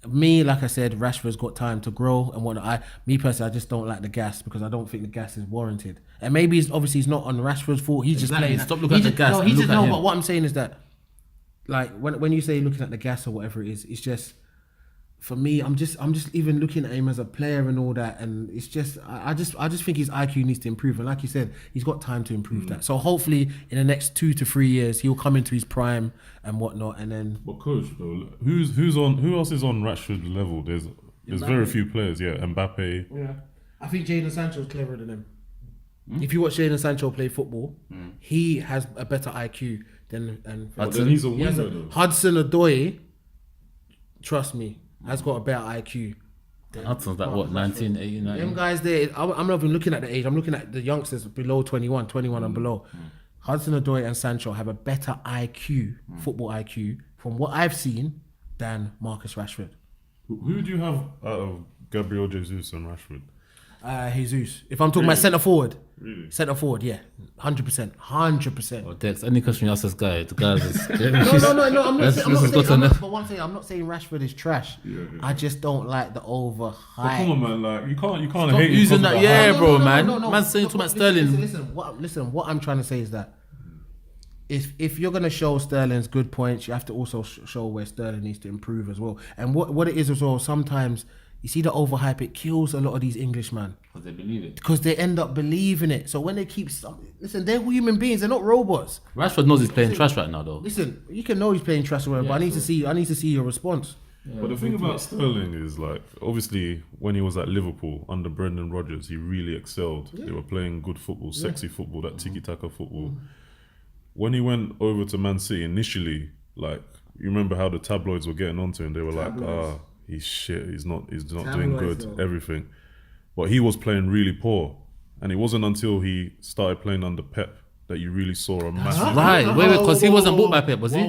me, like I said, Rashford's got time to grow and whatnot. Me personally, I just don't like the gas because I don't think the gas is warranted. And maybe it's not on Rashford's fault. He's just playing. Stop looking at the gas. But what I'm saying is that, like, when you say looking at the gas or whatever it is, it's just for me, I'm just even looking at him as a player and all that, and it's just I just think his IQ needs to improve, and like you said, he's got time to improve that. So hopefully in the next 2 to 3 years he'll come into his prime and whatnot, and then. But coach, though, who else is on Rashford's level? There's very few players. Yeah, Mbappe. Yeah, I think Jadon Sancho's cleverer than him. If you watch Jadon Sancho play football, he has a better IQ than Hudson. He's a winger though. Hudson-Odoi, trust me, has got a better IQ. Hudson's like what, 19, 18, 19? Them guys there, I'm not even looking at the age. I'm looking at the youngsters below 21 and below. Hudson-Odoi and Sancho have a better IQ, football IQ, from what I've seen, than Marcus Rashford. Who do you have out of Gabriel Jesus and Rashford? Jesus. If I'm talking about centre forward. Really? Centre forward, yeah. 100%. Oh, Deks, any question you ask this guy, the guy is... No, I'm not saying, but but one thing, I'm not saying Rashford is trash. I just don't like the over hype. But come on, man, like you can't Stop hate using that, yeah, bro, man. No. Man's saying talking about Sterling. Listen, what I'm trying to say is that if you're going to show Sterling's good points, you have to also show where Sterling needs to improve as well. And what it is as well, sometimes you see the overhype, it kills a lot of these Englishmen. Because they believe it. Because they end up believing it. So when they keep... Listen, they're human beings, they're not robots. Rashford knows he's playing trash right now, though. Listen, you can know he's playing trash, but I need to see your response. Yeah, but the thing about Sterling is, like, obviously when he was at Liverpool under Brendan Rodgers, he really excelled. They were playing good football, sexy football, that tiki-taka football. When he went over to Man City initially, like, you remember how the tabloids were getting onto him? They were like, he's shit, he's not doing good, everything. But he was playing really poor. And it wasn't until he started playing under Pep that you really saw a massive... Right, wait, because he wasn't bought by Pep, was he? He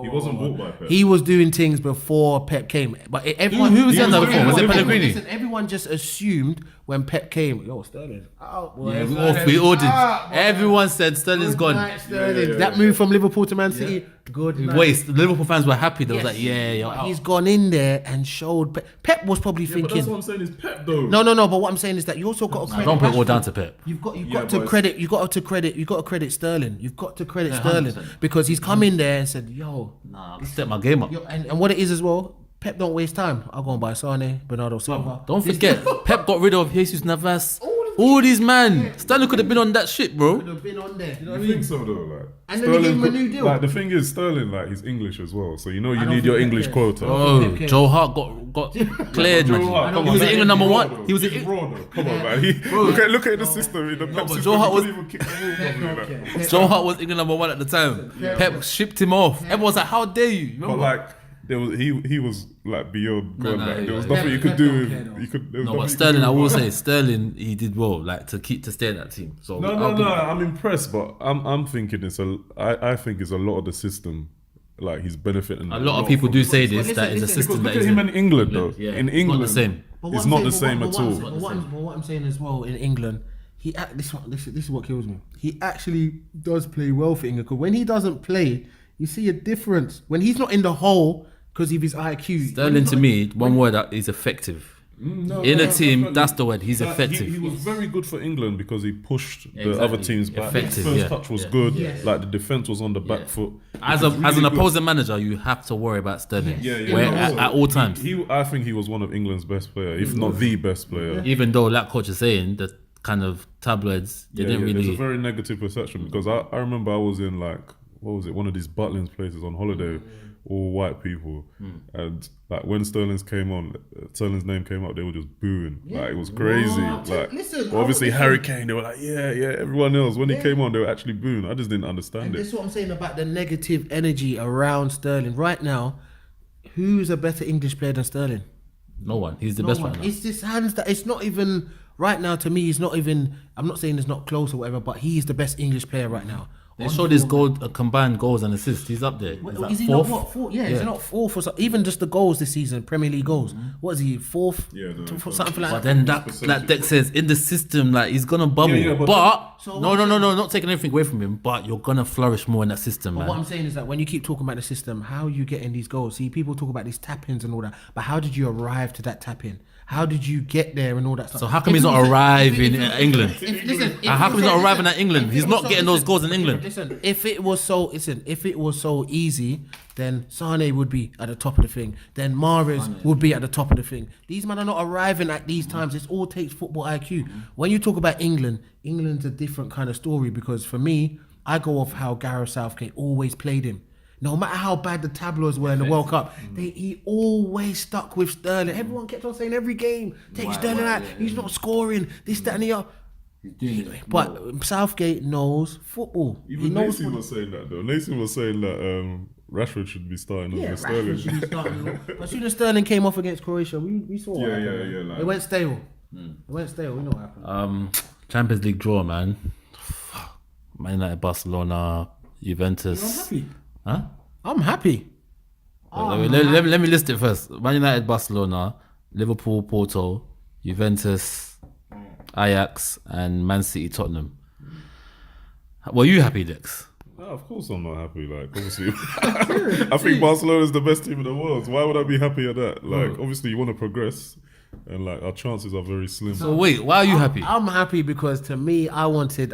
wasn't bought by Pep. He was doing things before Pep came. But everyone... Who was in that before? Was it Pellegrini? Listen, everyone just assumed when Pep came, yo, Sterling out. Boy. Yeah, we all did. Everyone said Sterling's Good gone. night, Sterling. That move from Liverpool to Man City, good night. Waste. The Liverpool fans were happy. They was like, you're But out. he's gone in there and showed... Pep was probably But thinking... that's what I'm saying is Pep, though. No. But what I'm saying is that you also got to credit. Don't put it all Rashford. down to Pep. You've got but to credit. You got to credit Sterling. You've got to credit Sterling 100%. because he's come in there and said, "Yo, Nah, let's step my game up. and what it is as well. Pep don't waste time. I'll go and buy Sane, Bernardo Silva. Don't forget, Pep got rid of Jesus Navas. All these man. Sterling could have been on that shit, bro. Could have been on there. You know what I I mean? think so though, like. And then they gave him a new deal. Like the thing is, Sterling, like he's English as well, so you know you don't need your think English Pep quota. Oh, Okay. Joe Hart got cleared, man. Joe Hart, come He on, was man. in England number He's one. raw, He was though. in He's raw, though. Come on, man. Look at the system. In the Pep but system, Joe Hart he was- couldn't even kick the ball properly, like. Joe Hart was England number one at the time. Pep shipped him off. Everyone's like, how dare you? But like, there was he was like beyond God. no, Like, there was yeah. nothing you could do. You could. there was No, nothing but you Sterling, could I do will with say, Hart. Sterling, he did well, like to stay in that team. So No. I'm impressed, but I'm thinking I think it's a lot of the system. Like he's benefiting. a lot of people do say this, Listen, that is a listen, system Look that at is him in England, though. Yeah, in it's England, not the same. But it's what not I'm the saying- same but at what I'm all. saying- but what I'm saying as well in England, this is what kills me. He actually does play well for England. Because when he doesn't play, you see a difference. When he's not in the hole because of his IQ. Sterling to me, one word that is effective. No, In a no, team, definitely. that's the word. He's Like, effective. He was very good for England because he pushed the Exactly. other teams back. Effective, His first yeah. touch was Yeah. good. Yes. Like the defense was on the back foot. As He was an really good. opposing manager, you have to worry about Sterling. Yeah, Where, no, at all times. I think he was one of England's best players, if not the best player. Even though, like coach is saying, the kind of tabloids, they didn't There's a really. very negative perception because I remember I was in like, what was it, one of these Butlins places on holiday, all white people, and like when Sterling's name came up, they were just booing. Like it was crazy. Like Listen, well, obviously listen. Harry Kane, they were like, yeah. Everyone else when he came on, they were actually booing. I just didn't understand And it. this is what I'm saying about the negative energy around Sterling. Right now, who's a better English player than Sterling? No one. He's the No best one. right now. It's just hands that it's not even right now to me. He's not even. I'm not saying it's not close or whatever, but he is the best English player right now. They showed his combined goals and assists. He's up there. He's like Is he fourth. not what? Fourth? Yeah, is he not fourth or something? Even just the goals this season, Premier League goals. What is he? Fourth? Yeah, no, Something like But that. then that Deks says in the system, like he's gonna bubble. Yeah, but- but So no, not taking anything away from him. But you're gonna flourish more in that system, But man. what I'm saying is that when you keep talking about the system, how are you getting these goals? See, people talk about these tap-ins and all that, but how did you arrive to that tap-in? How did you get there and all that stuff? So how come he's not arriving in England? Listen, How come he's not arriving at England? He's not getting those goals in England. Listen, if it was so easy, then Sane would be at the top of the thing. Then Mahrez would be at the top of the thing. These men are not arriving at these times. It all takes football IQ. When you talk about England, England's a different kind of story because for me, I go off how Gareth Southgate always played him. No matter how bad the tabloids were in the World Cup, he always stuck with Sterling. Everyone kept on saying every game, take Sterling out. He's not scoring. This, that, and the other. But Southgate knows football. Even Nathan was saying that though. Nathan was saying that Rashford should be starting over Sterling. Should be starting. As soon as Sterling came off against Croatia, we saw what happened. Like, it went stale. It went stale. We know what happened. Champions League draw, man. Man United, Barcelona, Juventus. I'm happy. Huh? I'm happy. Let me list it first. Man United, Barcelona, Liverpool, Porto, Juventus, Ajax, and Man City, Tottenham. Were you happy, Deks? No, of course I'm not happy. Like, obviously, I think Barcelona is the best team in the world. Why would I be happy at that? Like, obviously, you want to progress, and like our chances are very slim. So wait, why are you happy? I'm happy because to me, I wanted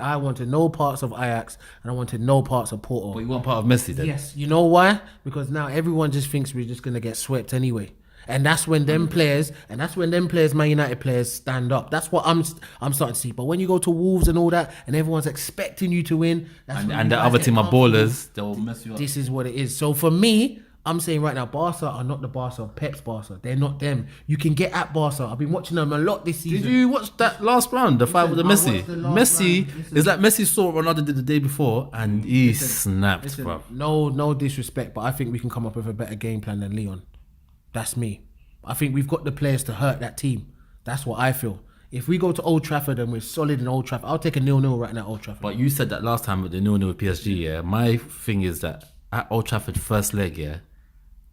no parts of Ajax and I wanted no parts of Porto. But you want part of Messi then? Yes, you know why? Because now everyone just thinks we're just gonna get swept anyway. And that's when them players, Man United players stand up. That's what I'm starting to see. But when you go to Wolves and all that, and everyone's expecting you to win, and the other team are ballers, they'll mess you up. This is what it is. So for me, I'm saying right now, Barca are not the Barca of Pep's Barca. They're not them. You can get at Barca. I've been watching them a lot this season. Did you watch that last round, the fight with the Messi? Messi, round. it's like Messi saw what Ronaldo did the day before and he snapped, bro. No disrespect, but I think we can come up with a better game plan than Leon. That's me. I think we've got the players to hurt that team. That's what I feel. If we go to Old Trafford and we're solid in Old Trafford, I'll take a 0-0 right now at Old Trafford. But you said that last time with the 0-0 with PSG, yeah? My thing is that at Old Trafford first leg, yeah,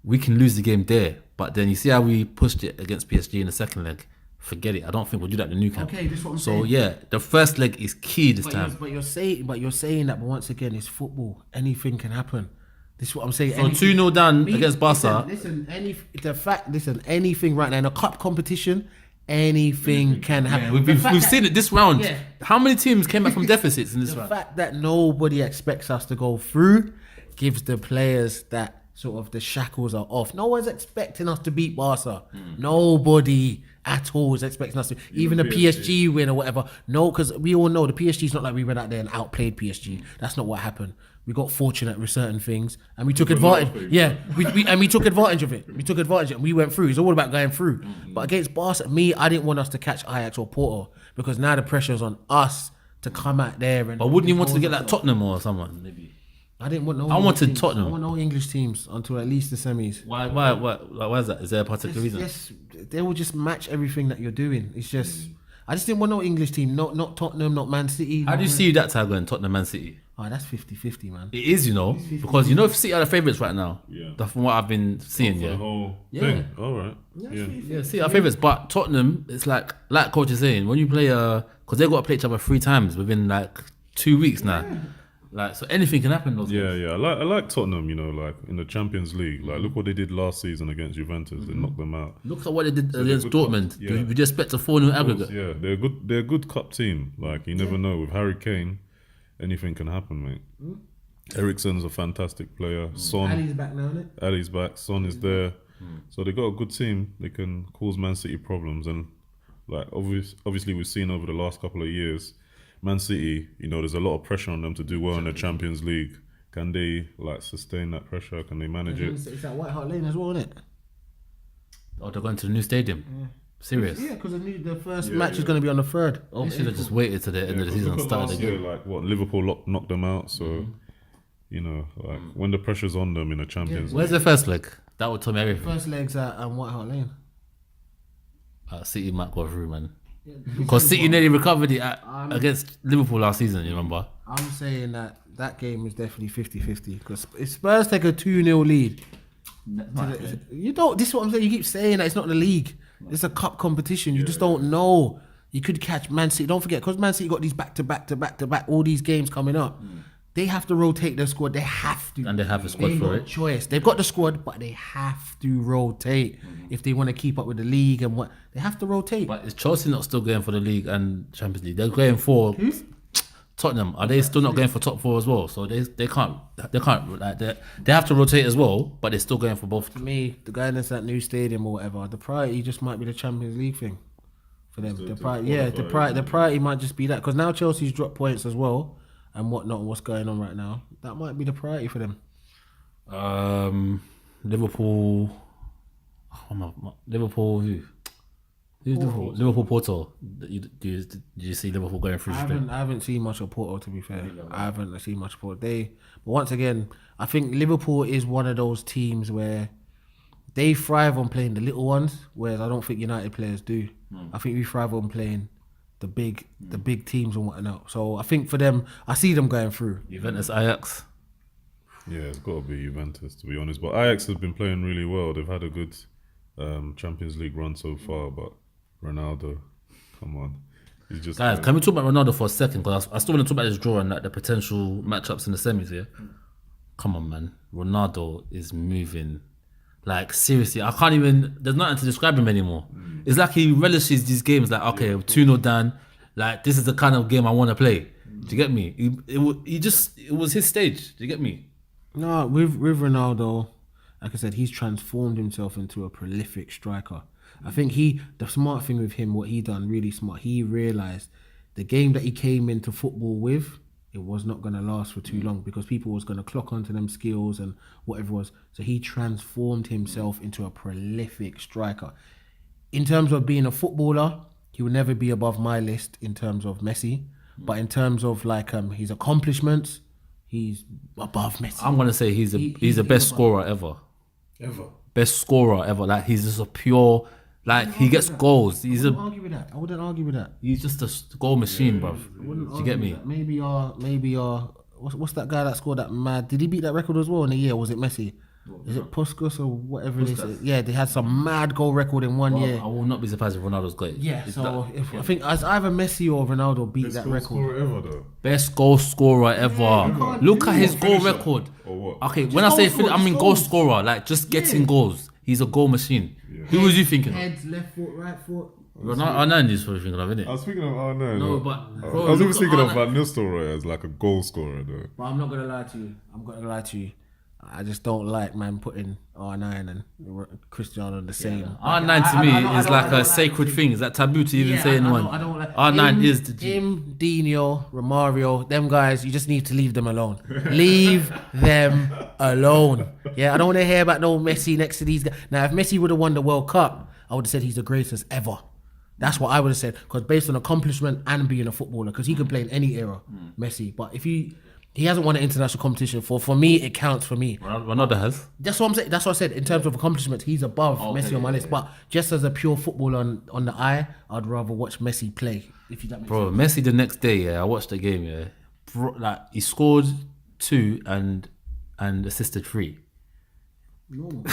we can lose the game there. But then you see how we pushed it against PSG in the second leg? Forget it. I don't think we'll do that in the new camp. Okay, this is what I'm saying. So yeah, the first leg is key this time. But you're saying that, but once again, it's football. Anything can happen. This is what I'm saying. So 2-0 down against Barca. Listen, anything right now in a cup competition, anything can happen. Yeah, we've seen it this round. Yeah. How many teams came back from deficits in this round? The fact that nobody expects us to go through gives the players that sort of the shackles are off. No one's expecting us to beat Barca. Nobody at all is expecting us to. Even the PSG win or whatever. No, because we all know the PSG's not like we went out there and outplayed PSG. That's not what happened. We got fortunate with certain things and we took advantage. Yeah, we took advantage of it. We took advantage and we went through. It's all about going through. But against Barca, I didn't want us to catch Ajax or Porto because now the pressure's on us to come out there. And but wouldn't you want to get like Tottenham or someone? Maybe. I didn't want no. I wanted teams. Tottenham. I want no English teams until at least the semis. Why is that? Is there a particular reason? Yes, they will just match everything that you're doing. It's just I just didn't want no English team. Not Tottenham, not Man City. How do you see that tag going? Tottenham, Man City. Oh, that's 50-50, man. It is, because if City are the favourites right now. Yeah. From what I've been seeing, the whole thing. All right. Yeah. City are favourites, but Tottenham, it's like Coach is saying, when you play because they've got to play each other 3 times within like 2 weeks now. Yeah. Like, so anything can happen. Those games. I like Tottenham. Like in the Champions League. Like, look what they did last season against Juventus. They knocked them out. Look at what they did against Dortmund. We just expect a 4-0 aggregate. Yeah, they're a good cup team. Like, you never know with Harry Kane, anything can happen, mate. Eriksen's a fantastic player. Son, Ali's back now, isn't it? Ali's back. Son is there. So they got a good team. They can cause Man City problems. And like obviously we've seen over the last couple of years, Man City, there's a lot of pressure on them to do well in the Champions League. Can they sustain that pressure? Can they manage it? It's at White Hart Lane as well, isn't it? Oh, they're going to the new stadium. Yeah. Serious? Yeah, because the first match is going to be on the 3rd. Oh, they should have just waited to the end of the season and started again. Liverpool knocked them out. So, when the pressure's on them in the Champions League. Where's the first leg? That would tell me everything. First leg's at White Hart Lane. City might go through, man. Because City nearly recovered it against Liverpool last season, you remember? I'm saying that game is definitely 50-50. Because if Spurs take a 2-0 lead, this is what I'm saying. You keep saying that it's not the league. It's a cup competition. You just don't know. You could catch Man City. Don't forget, because Man City got these back-to-back, all these games coming up. They have to rotate their squad. They have to. And they have a squad for it. Choice. They've got the squad, but they have to rotate if they want to keep up with the league and what. They have to rotate. But is Chelsea not still going for the league and Champions League? They're going for Tottenham, are they still not going for top 4 as well? So they can't like they have to rotate as well, but they're still going for both. For me, the guy that's at new stadium or whatever, the priority just might be the Champions League thing for them. The priority might just be that, because now Chelsea's dropped points as well and whatnot. What's going on right now? That might be the priority for them. Liverpool. Liverpool. Who? Who's Liverpool? Liverpool Porto. Did you see Liverpool going through? I haven't seen much of Porto, to be fair. I haven't seen much of Porto. But once again, I think Liverpool is one of those teams where they thrive on playing the little ones, whereas I don't think United players do. I think we thrive on playing the big teams and whatnot. So I think for them, I see them going through. Juventus, Ajax. Yeah, it's got to be Juventus, to be honest. But Ajax has been playing really well. They've had a good Champions League run so far, but Ronaldo, come on. He's just Guys, can we talk about Ronaldo for a second? Because I still want to talk about this draw and like the potential matchups in the semis here. Come on, man. Ronaldo is moving. Like, seriously, I can't even... There's nothing to describe him anymore. It's like he relishes these games like, okay, 2-0 down. Like, this is the kind of game I want to play. Do you get me? It was his stage. Do you get me? No, with Ronaldo, like I said, he's transformed himself into a prolific striker. I think the smart thing with him, what he done really smart, he realised the game that he came into football with, it was not going to last for too long because people was going to clock onto them skills and whatever it was. So he transformed himself into a prolific striker. In terms of being a footballer, he will never be above my list in terms of Messi. But in terms of like his accomplishments, he's above Messi. I'm going to say he's the best scorer ever. Best scorer ever. Like, he's just a pure... Like, he gets goals. I wouldn't argue with that. He's just a goal machine, bruv. Do you get me? Maybe what's that guy that scored that mad? Did he beat that record as well in a year? Was it Messi? Is it Puskas or whatever it is? Yeah, they had some mad goal record in one year. I will not be surprised if Ronaldo's got it. Yeah, I think as either Messi or Ronaldo beat that record. Best goal scorer ever. Look at his goal record. Okay, when I say I mean goal scorer, like just getting goals. He's a goal machine. Yeah. Who was you thinking of? Heads, left foot, right foot. R9 is what you're thinking of, isn't it? I was thinking of R9. No, but bro, I was even thinking of Van Nistelrooy as like a goal scorer, though. But I'm not gonna lie to you. I just don't like putting R9 and Cristiano on the same. R9 to me is like a sacred thing. Is that taboo to even say anyone? I don't like R9 is the Him, Dino, Romario, them guys. You just need to leave them alone. Leave them alone. Yeah, I don't want to hear about no Messi next to these guys. Now, if Messi would have won the World Cup, I would have said he's the greatest ever. That's what I would have said. Because based on accomplishment and being a footballer, because he can play in any era, Messi. But if he hasn't won an international competition for me, it counts for me. Ronaldo has. That's what I'm saying. That's what I said. In terms of accomplishments, he's above Messi on my list. But just as a pure footballer on the eye, I'd rather watch Messi play. If you that makes sense. Messi the next day, I watched the game. Like he scored 2 and assisted 3. No.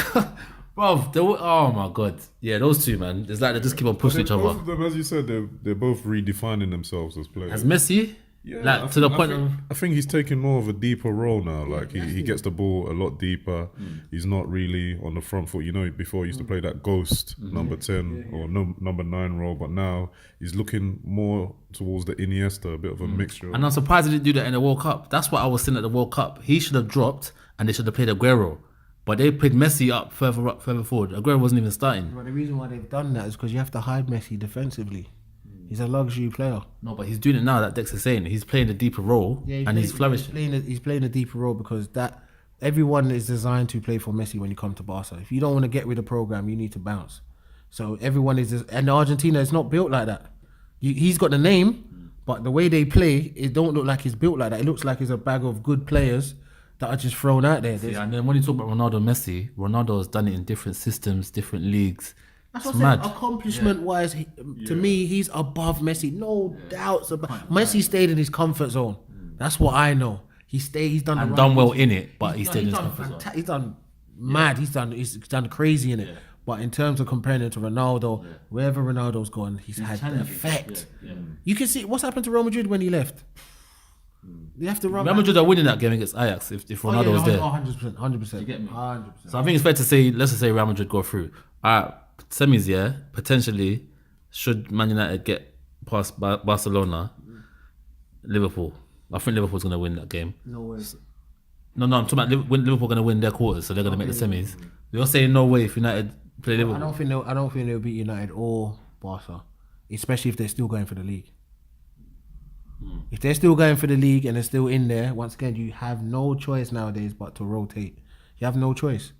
Bro, oh my god, those two, man. It's like they just keep on pushing each other. Both of them, as you said, they're both redefining themselves as players. As Messi. Yeah, I think he's taking more of a deeper role now. Like he gets the ball a lot deeper. He's not really on the front foot. You know, before he used to play that ghost number 10 or number 9 role, but now he's looking more towards the Iniesta, a bit of a mixture. And I'm surprised he didn't do that in the World Cup. That's what I was saying at the World Cup. He should have dropped and they should have played Aguero. But they played Messi further forward. Aguero wasn't even starting. Well, the reason why they've done that is because you have to hide Messi defensively. He's a luxury player. No, but he's doing it now that Deks is saying. He's playing a deeper role and he's flourishing. He's playing a deeper role because everyone is designed to play for Messi when you come to Barca. If you don't want to get with the program, you need to bounce. So everyone is... And Argentina is not built like that. He's got the name, but the way they play, it don't look like he's built like that. It looks like it's a bag of good players that are just thrown out there. And then when you talk about Ronaldo and Messi, Ronaldo has done it in different systems, different leagues. That's what I said. Accomplishment-wise, to me, he's above Messi. No doubts about. Messi stayed in his comfort zone. That's what I know. He's done and done well in it, but he stayed in his comfort zone. He's done mad. He's done crazy in it. But in terms of comparing it to Ronaldo, wherever Ronaldo's gone, he's had the effect. You can see what's happened to Real Madrid when he left. You have to run. Real Madrid are winning that game against Ajax if Ronaldo was there. 100%. You get me? 100%. So I think it's fair to say, let's just say Real Madrid go through. Semis, potentially, should Man United get past Barcelona, Liverpool. I think Liverpool's going to win that game. No way. No, I'm talking about Liverpool going to win their quarters, so they're going to make the semis. You're saying no way if United play Liverpool. I don't think they'll beat United or Barca, especially if they're still going for the league. If they're still going for the league and they're still in there, once again, you have no choice nowadays but to rotate. You have no choice.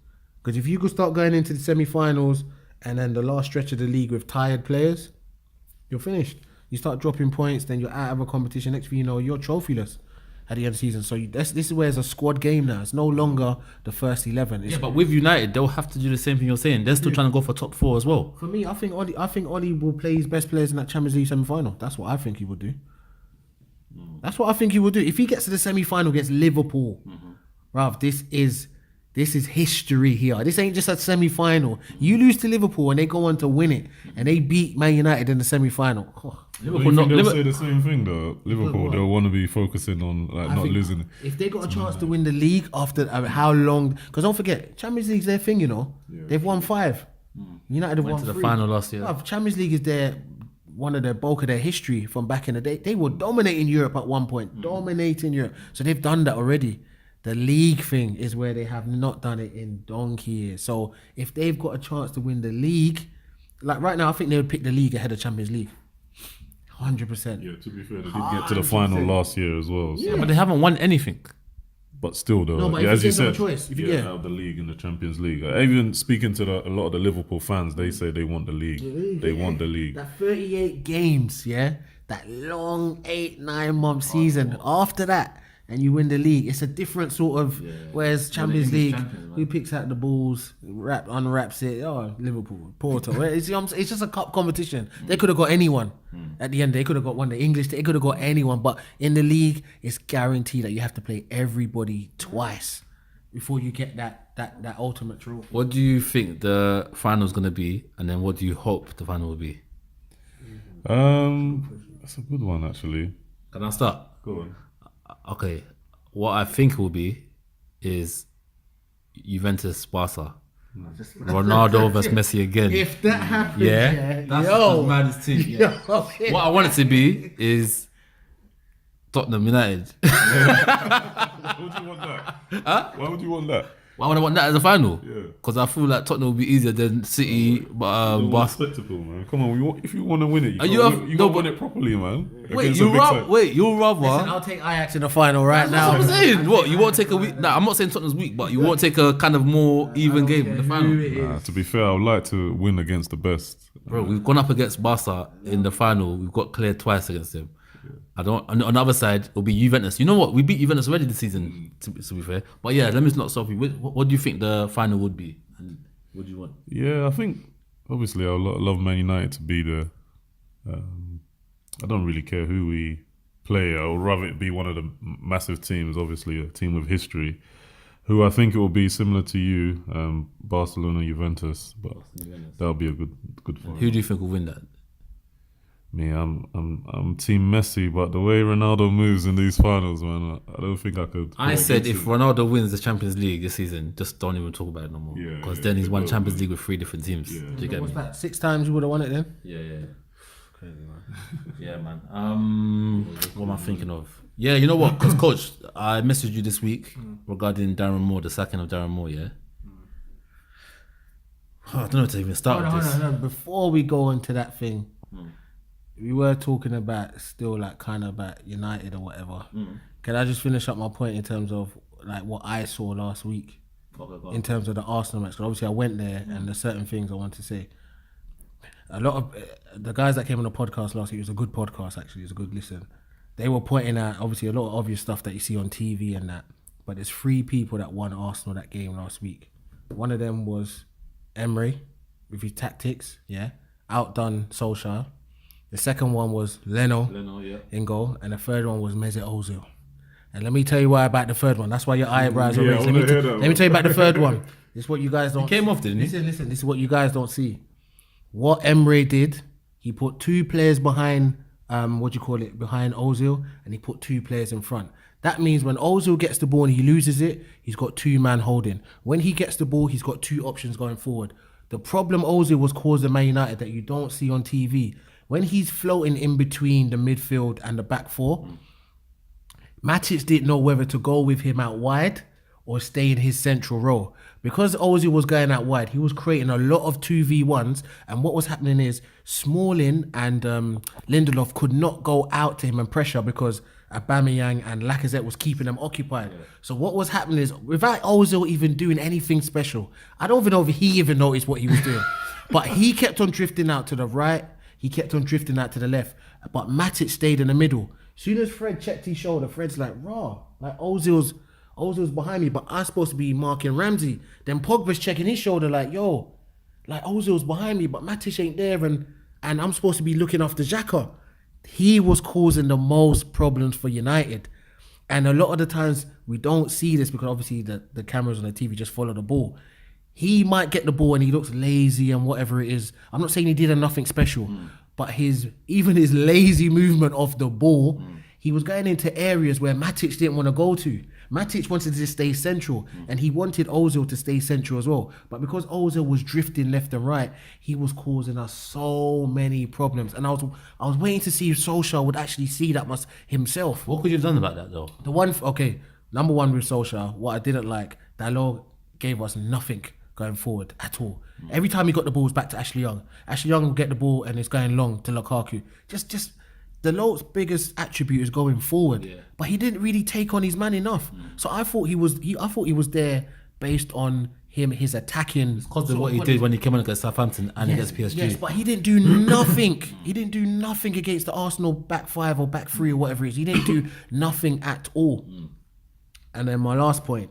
Because if you could start going into the semi-finals and then the last stretch of the league with tired players, you're finished. You start dropping points, then you're out of a competition. Next thing you know, you're trophyless at the end of the season. So this is where it's a squad game now. It's no longer the first 11. Yeah, but with United, they'll have to do the same thing you're saying. They're still trying to go for top 4 as well. For me, I think Oli will play his best players in that Champions League semi-final. That's what I think he would do. That's what I think he will do. If he gets to the semi-final against Liverpool, bruv, this is history here. This ain't just a semi-final. You lose to Liverpool and they go on to win it, and they beat Man United in the semi-final. Oh. Liverpool they'll say the same thing though. Liverpool, they'll want to be focusing on not losing it. If they got a chance to win the league after how long? Because don't forget, Champions League's their thing, you know. Yeah, they've won 5. United have won 3. Went to the final last year. Champions League is one of the bulk of their history from back in the day. They were dominating Europe at one point, dominating Europe. So they've done that already. The league thing is where they have not done it in donkey years. So if they've got a chance to win the league, like right now, I think they would pick the league ahead of Champions League. 100%. Yeah, to be fair, they did get to the final last year as well. So. Yeah, but they haven't won anything. But still, though, no, but as you said, choice, out of the league and the Champions League. Even speaking to a lot of the Liverpool fans, they say they want the league. They want the league. That 38 games, that long 8-9 month season. After that, and you win the league, it's a different sort of. Whereas Champions League, who picks out the balls, unwraps it? Oh, Liverpool, Porto. It's just a cup competition. They could have got anyone. At the end, they could have got one. The English, they could have got anyone. But in the league, it's guaranteed that you have to play everybody twice before you get that ultimate trophy. What do you think the final's gonna be, and then what do you hope the final will be? That's a good one, actually. Can I start? Go on. Okay, what I think it will be is Juventus Barca. Ronaldo versus Messi again. If that happens, that's the maddest thing. What I want it to be is Tottenham United. Why would you want that? Huh? Why would you want that? Why would I want that as a final? Yeah. Because I feel like Tottenham will be easier than City, but Barca. Spectacle, man. Come on, if you want to win it, you got to win it properly, man. Wait, you'll rather. Listen, I'll take Ajax in the final now. That's what I'm saying. What, you won't take a weak? Nah, I'm not saying Tottenham's weak, but you won't take a kind of more even game in the final. To be fair, I would like to win against the best. Bro, we've gone up against Barca in the final. We've got cleared twice against them. On the other side, it'll be Juventus. You know what? We beat Juventus already this season, to be fair. But yeah, let me not stop you. What do you think the final would be? And what do you want? Yeah, I think, obviously, I love Man United to be the... I don't really care who we play. I would rather it be one of the massive teams, obviously, a team of history, who I think it will be similar to you, Barcelona, Juventus. But that'll be a good fight. Who do you think will win that? Me, I'm Team Messi, but the way Ronaldo moves in these finals, man, I don't think I could. I said if Ronaldo wins the Champions League this season, just don't even talk about it no more. Because then he's won Champions League with 3 different teams. Yeah. Do you get me? What's that? 6 times you would have won it then? Yeah. Crazy, man. Yeah, man. What am I thinking of? Yeah, you know what? Because Coach, I messaged you this week regarding Darren Moore, the sacking of Darren Moore. Yeah. I don't know how to even start with this. No. Before we go into that thing. We were talking about still like kind of about United or whatever. Can I just finish up my point in terms of like what I saw last week in terms of the Arsenal match? Because obviously I went there and there's certain things I want to say. A lot of the guys that came on the podcast last week, it was a good podcast actually, it was a good listen. They were pointing out obviously a lot of obvious stuff that you see on TV and that, but there's 3 people that won Arsenal that game last week. One of them was Emery with his tactics, outdone Solskjaer. The second one was Leno in goal, and the third one was Mesut Ozil. And let me tell you why about the third one. That's why your eyebrows are raised. Let me tell you about the third one. This is what you guys don't. He came off, didn't he? Listen. This is what you guys don't see. What Emery did, he put 2 players behind, behind Ozil, and he put 2 players in front. That means when Ozil gets the ball and he loses it, he's got 2 man holding. When he gets the ball, he's got 2 options going forward. The problem Ozil was causing Man United that you don't see on TV. When he's floating in between the midfield and the back 4, Matic didn't know whether to go with him out wide or stay in his central role. Because Ozil was going out wide, he was creating a lot of 2v1s, and what was happening is Smalling and Lindelof could not go out to him and pressure because Aubameyang and Lacazette was keeping them occupied. Yeah. So what was happening is, without Ozil even doing anything special, I don't even know if he even noticed what he was doing, but he kept on drifting out to the right, he kept on drifting out to the left, but Matic stayed in the middle. As soon as Fred checked his shoulder, Fred's like, raw, like Ozil's behind me, but I'm supposed to be marking Ramsey. Then Pogba's checking his shoulder like, yo, like Ozil's behind me, but Matic ain't there, and I'm supposed to be looking after Xhaka. He was causing the most problems for United. And a lot of the times we don't see this because obviously the cameras on the TV just follow the ball. He might get the ball and he looks lazy and whatever it is. I'm not saying he did nothing special, but even his lazy movement of the ball, he was going into areas where Matic didn't want to go to. Matic wanted to stay central, and he wanted Ozil to stay central as well. But because Ozil was drifting left and right, he was causing us so many problems. And I was waiting to see if Solskjaer would actually see that himself. What could you have done about that though? Number one with Solskjaer, what I didn't like, Dalot gave us nothing going forward at all. Every time he got the ball, it was back to Ashley Young. Ashley Young will get the ball and it's going long to Lukaku. Just Dalot's biggest attribute is going forward, but he didn't really take on his man enough. So I thought he was there based on his attacking. Because of what he did when he came on against Southampton and against PSG. Yes, but he didn't do nothing. He didn't do nothing against the Arsenal back five or back three or whatever it is. He didn't do nothing at all. And then my last point,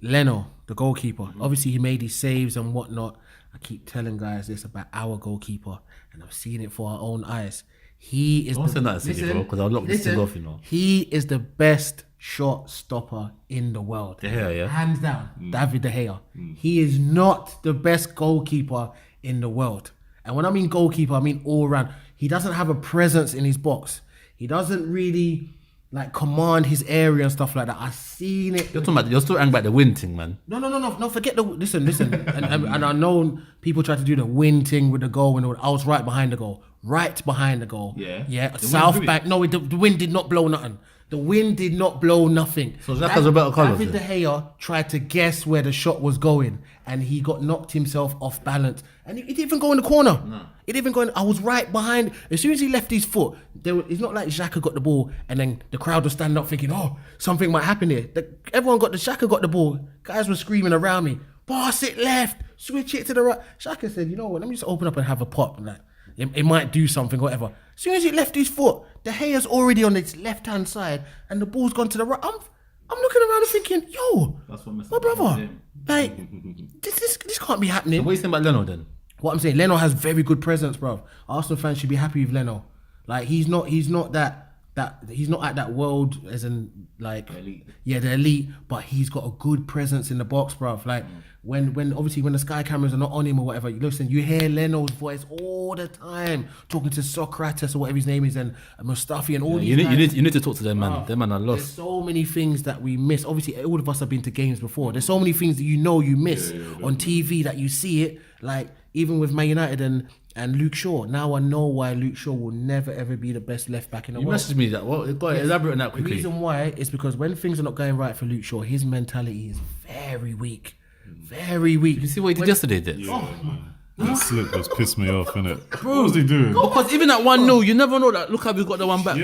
Leno, the goalkeeper. Obviously he made his saves and whatnot. I keep telling guys this about our goalkeeper, and I've seen it for our own eyes. He is because I'll lock this thing off, you know. He is the best shot stopper in the world. De Gea, yeah. Hands down, David De Gea. He is not the best goalkeeper in the world. And when I mean goalkeeper, I mean all around. He doesn't have a presence in his box. He doesn't really like command his area and stuff like that. I've seen it. You're still angry about the win thing, man. No, forget the, listen. and I know people try to do the win thing with the goal and I was right behind the goal. Yeah. South back. No, the wind did not blow nothing. The wind did not blow nothing. So Xhaka's a better colour. David De Gea tried to guess where the shot was going and he got knocked himself off balance. And he didn't even go in the corner. No. It didn't even go in. I was right behind. As soon as he left his foot, it's not like Xhaka got the ball and then the crowd was standing up thinking, oh, something might happen here. Xhaka got the ball. Guys were screaming around me, pass it left, switch it to the right. Xhaka said, you know what, let me just open up and have a pop. Like, it might do something, whatever. As soon as he left his foot, De Gea's already on its left-hand side and the ball's gone to the right. I'm looking around and thinking, yo, my brother, like, this can't be happening. So what are you saying about Leno then? What I'm saying, Leno has very good presence, bro. Arsenal fans should be happy with Leno. Like, he's not he's not at that world as in like the elite, but he's got a good presence in the box, bro. Like when the Sky cameras are not on him or whatever, you hear Leno's voice all the time talking to Socrates or whatever his name is and Mustafi and all these guys. You need to talk to them, man. Them man are lost. There's so many things that we miss. Obviously, all of us have been to games before. There's so many things that you miss on TV that you see it. Like even with Man United and Luke Shaw. Now I know why Luke Shaw will never ever be the best left back in the world. You messaged me that. Well, go ahead, elaborate on that quickly. The reason why is because when things are not going right for Luke Shaw, his mentality is very weak. Very weak. You see what he did yesterday, Deks? That slip just pissed me off, innit? Bro, what was he doing? Because even at 1-0, you never know that. Look how we got the one back.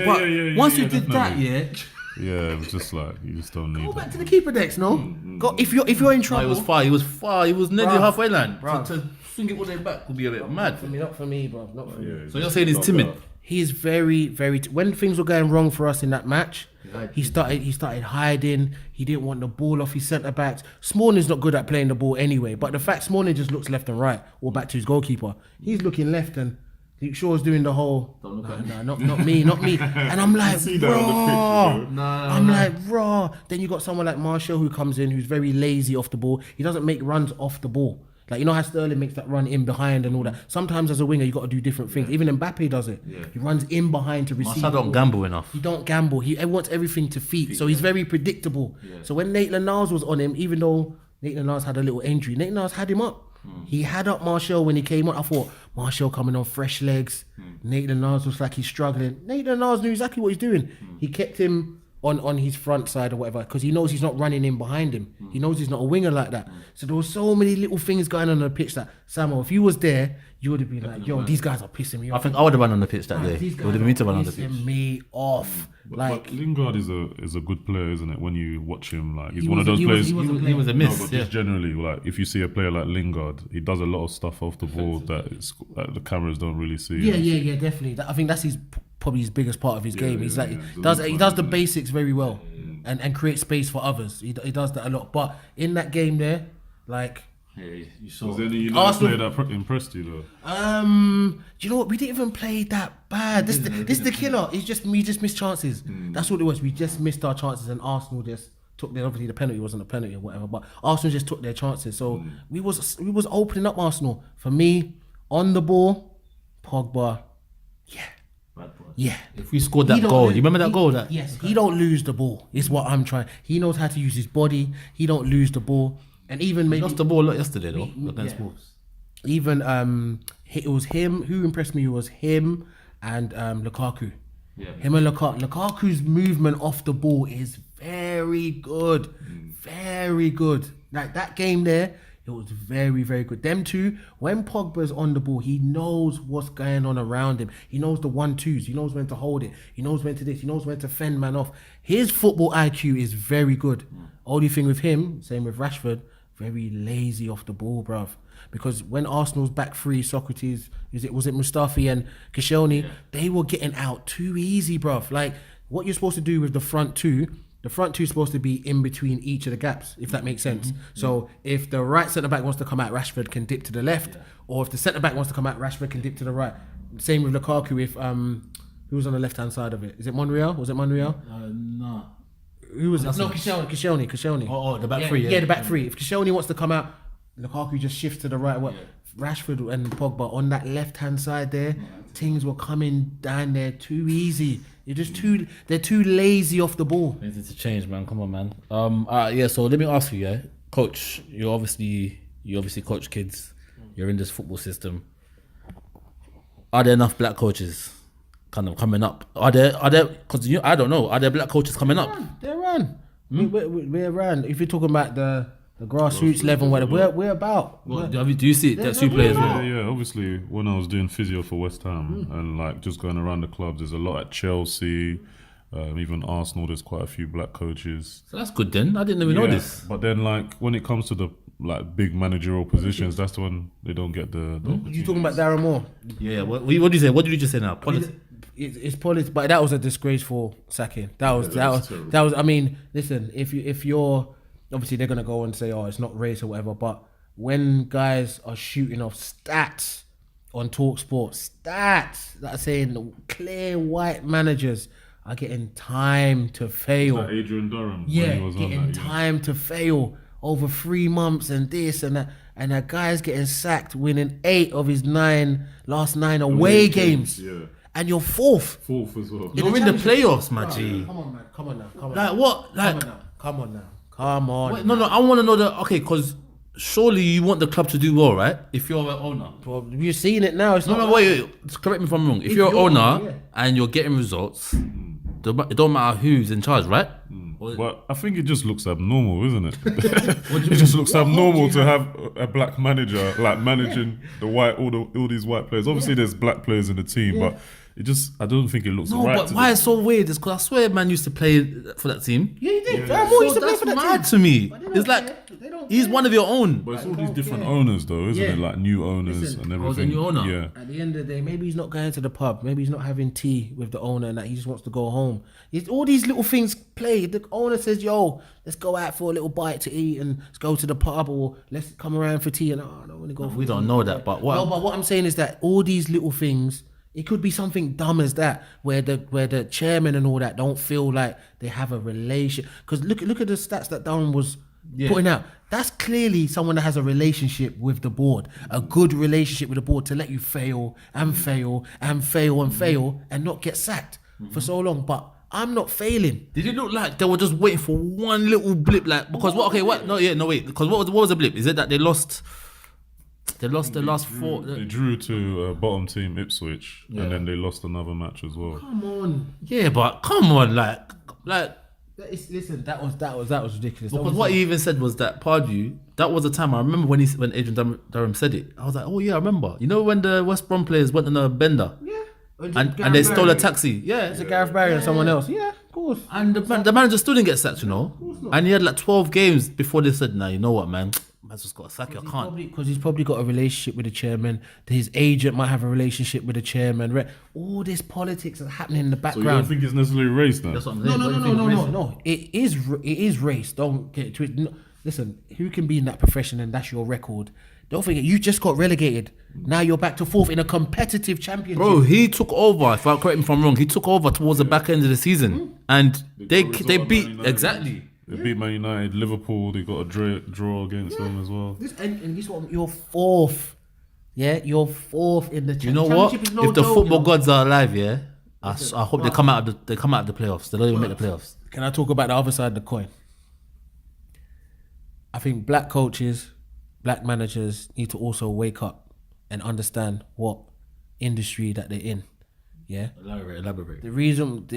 Once you did definitely. that, yeah, it was just like you just don't need. Go back to the keeper, Deks. No, go if you're in trouble. No, he was far. He was nearly halfway line. To swing it all the way back would be a bit mad. Not for me, bro. Not for me. So you're saying he's timid? He's very, very. When things were going wrong for us in that match, he started hiding. He didn't want the ball off his centre backs. Smalling's not good at playing the ball anyway. But the fact Smalling just looks left and right, or back to his goalkeeper, he's looking left and Luke Shaw's doing the whole. Not me. And I'm like, raw. Then you got someone like Martial who comes in, who's very lazy off the ball. He doesn't make runs off the ball. Like, you know how Sterling makes that run in behind and all that. Sometimes as a winger, you got to do different things. Even Mbappe does it. Yeah. He runs in behind to receive. Martial don't gamble enough. He don't gamble. He wants everything to feet. So he's very predictable. Yeah. So when Maitland-Niles was on him, even though Maitland-Niles had a little injury, Maitland-Niles had him up. He had up Martial when he came on. I thought, Martial coming on fresh legs. Maitland-Niles was like he's struggling. Maitland-Niles knew exactly what he's doing. He kept him on his front side or whatever, because he knows he's not running in behind him. He knows he's not a winger like that. So there were so many little things going on the pitch that, Samuel, if you was there, you would have been like, yo, these guys are pissing me off. I think I would have run on the pitch that day. These It guys would have are been me to run on the pitch. pissing me off. But Lingard is a good player, isn't it? When you watch him, like he's He one of was- those he was- players. he was a He was a miss. No, but Yeah. just generally, like if you see a player like Lingard, he does a lot of stuff off the ball that the cameras don't really see. Yeah, definitely. I think that's probably his biggest part of his game. He's like, he does the basics very well, and create space for others. He does that a lot. But in that game there, like, You saw. Was there any United Arsenal- player that impressed you though? do you know what? We didn't even play that bad. This is the killer. We just missed chances. That's what it was. We just missed our chances, and Arsenal just took their, obviously the penalty wasn't a penalty or whatever, but Arsenal just took their chances. So we was opening up Arsenal. For me, on the ball, Pogba, yeah. If we scored that He don't goal, lose- you remember that he- goal? That Yes, he don't lose the ball. Is what I'm trying. He knows how to use his body. He don't lose the ball, and even maybe lost the ball a lot yesterday though against yeah. Wolves. even it was him who impressed me. Was him and Lukaku. Yeah. Him and Lukaku's movement off the ball is very good, very good. Like that game there, it was very, very good. Them two, when Pogba's on the ball, he knows what's going on around him. He knows the 1-2s. He knows when to hold it. He knows when to this. He knows when to fend man off. His football IQ is very good. Only thing with him, same with Rashford, very lazy off the ball, bruv. Because when Arsenal's back three, Socrates, was it Mustafi and Koscielny, they were getting out too easy, bruv. Like, what you're supposed to do with the front two is supposed to be in between each of the gaps, if that makes sense. So if the right centre-back wants to come out, Rashford can dip to the left. Or if the centre-back wants to come out, Rashford can dip to the right. Same with Lukaku if, who was on the left-hand side of it? Is it Monreal? Was it Monreal? No. Who was it? No, Koscielny. Oh, the back three. Yeah, the back three. If Koscielny wants to come out, Lukaku just shifts to the right. Rashford and Pogba on that left-hand side there, things were coming down there too easy. They're too lazy off the ball. It needs to change, man. Come on, man. Yeah. So let me ask you, yeah, Coach. You obviously coach kids. You're in this football system. Are there enough black coaches, kind of coming up? Are there? Because I don't know. Are there black coaches coming up? They're around. We're around. If you're talking about the grassroots level, we're about. Do you see it? That's two players. Yeah. Obviously, when I was doing physio for West Ham and like just going around the clubs, there's a lot at Chelsea, even Arsenal. There's quite a few black coaches. So that's good then. I didn't even know this. But then, like when it comes to the like big managerial positions, that's when they don't get the You talking about Darren Moore? Yeah. What do you say? What did you just say now? It's politics, but that was a disgraceful sacking. That was. I mean, listen, if you're obviously they're gonna go and say, oh, it's not race or whatever. But when guys are shooting off stats on TalkSport, stats that are saying clear white managers are getting time to fail. Like Adrian Durham. Yeah, when he was getting on that, time to fail over 3 months and this and that. And that guy's getting sacked, winning 8 of his last 9 away games. Yeah. And you're fourth. Fourth as well. You're in the playoffs, my G. Come on, man. Come on now. Like what? Like Come on now. wait, no. I want to know that. Okay, because surely you want the club to do well, right? If you're an owner. Well, you're seeing it now. It's not. No, wait. Just correct me if I'm wrong. If you're an owner and you're getting results, it don't matter who's in charge, right? But I think it just looks abnormal, isn't it? It just looks abnormal to have a black manager like managing all these white players. Obviously, there's black players in the team, but I don't think it looks No, right. but why it's so weird is because I swear man used to play for that team. Yeah, he did. Darren Moore used to play That's for that mad team. to me. But they don't It's like care. They don't he's care. one of your own. But it's all these different owners, though, isn't it? Like new owners Listen, and I everything. was a new owner. Yeah. At the end of the day, maybe he's not going to the pub. Maybe he's not having tea with the owner and that he just wants to go home. All these little things play. The owner says, yo, let's go out for a little bite to eat and let's go to the pub or let's come around for tea. And I don't want to go for We tea. don't know that, but No, but what I'm saying is that all these little things, it could be something dumb as that, where the chairman and all that don't feel like they have a relation. Because look at the stats that Darren was putting out. That's clearly someone that has a relationship with the board, a good relationship with the board to let you fail and fail and fail and fail and not get sacked for so long. But I'm not failing. Did it look like they were just waiting for one little blip? Like because what? Okay, what? No, wait. Because what was the blip? Is it that they lost? They lost the last 4. They drew to bottom team Ipswich, and then they lost another match as well. Come on. Yeah, but come on, like Listen, that was ridiculous. Because what he even said was that Pardew, that was the time I remember when Adrian Durham said it. I was like, oh yeah, I remember. You know when the West Brom players went on a bender? Yeah. And they stole a taxi. Yeah. It's a Gareth Barry and someone else. Yeah, of course. And the manager still didn't get sacked, you know. And he had like 12 games before they said, nah, you know what, man? Man's just got to sack you. I can't. Because he's probably got a relationship with the chairman. His agent might have a relationship with the chairman. All this politics is happening in the So background. you don't think it's necessarily race now? That's what I'm saying. No. It is race. Don't get it twisted. No, listen, who can be in that profession and that's your record? Don't forget, you just got relegated. Now you're back to fourth in a competitive championship. Bro, he took over. If I correct me if I'm wrong, he took over towards the back end of the season, and they beat exactly. They beat Man United, Liverpool. They got a draw against them as well. And guess what? You're fourth. Yeah, you're fourth in the championship. You know what? Championship is no If the joke, football you know. gods are alive, yeah, I hope they come out of the playoffs. They don't even make the playoffs. Can I talk about the other side of the coin? I think black coaches, black managers need to also wake up and understand what industry that they're in. Yeah. Elaborate. The reason,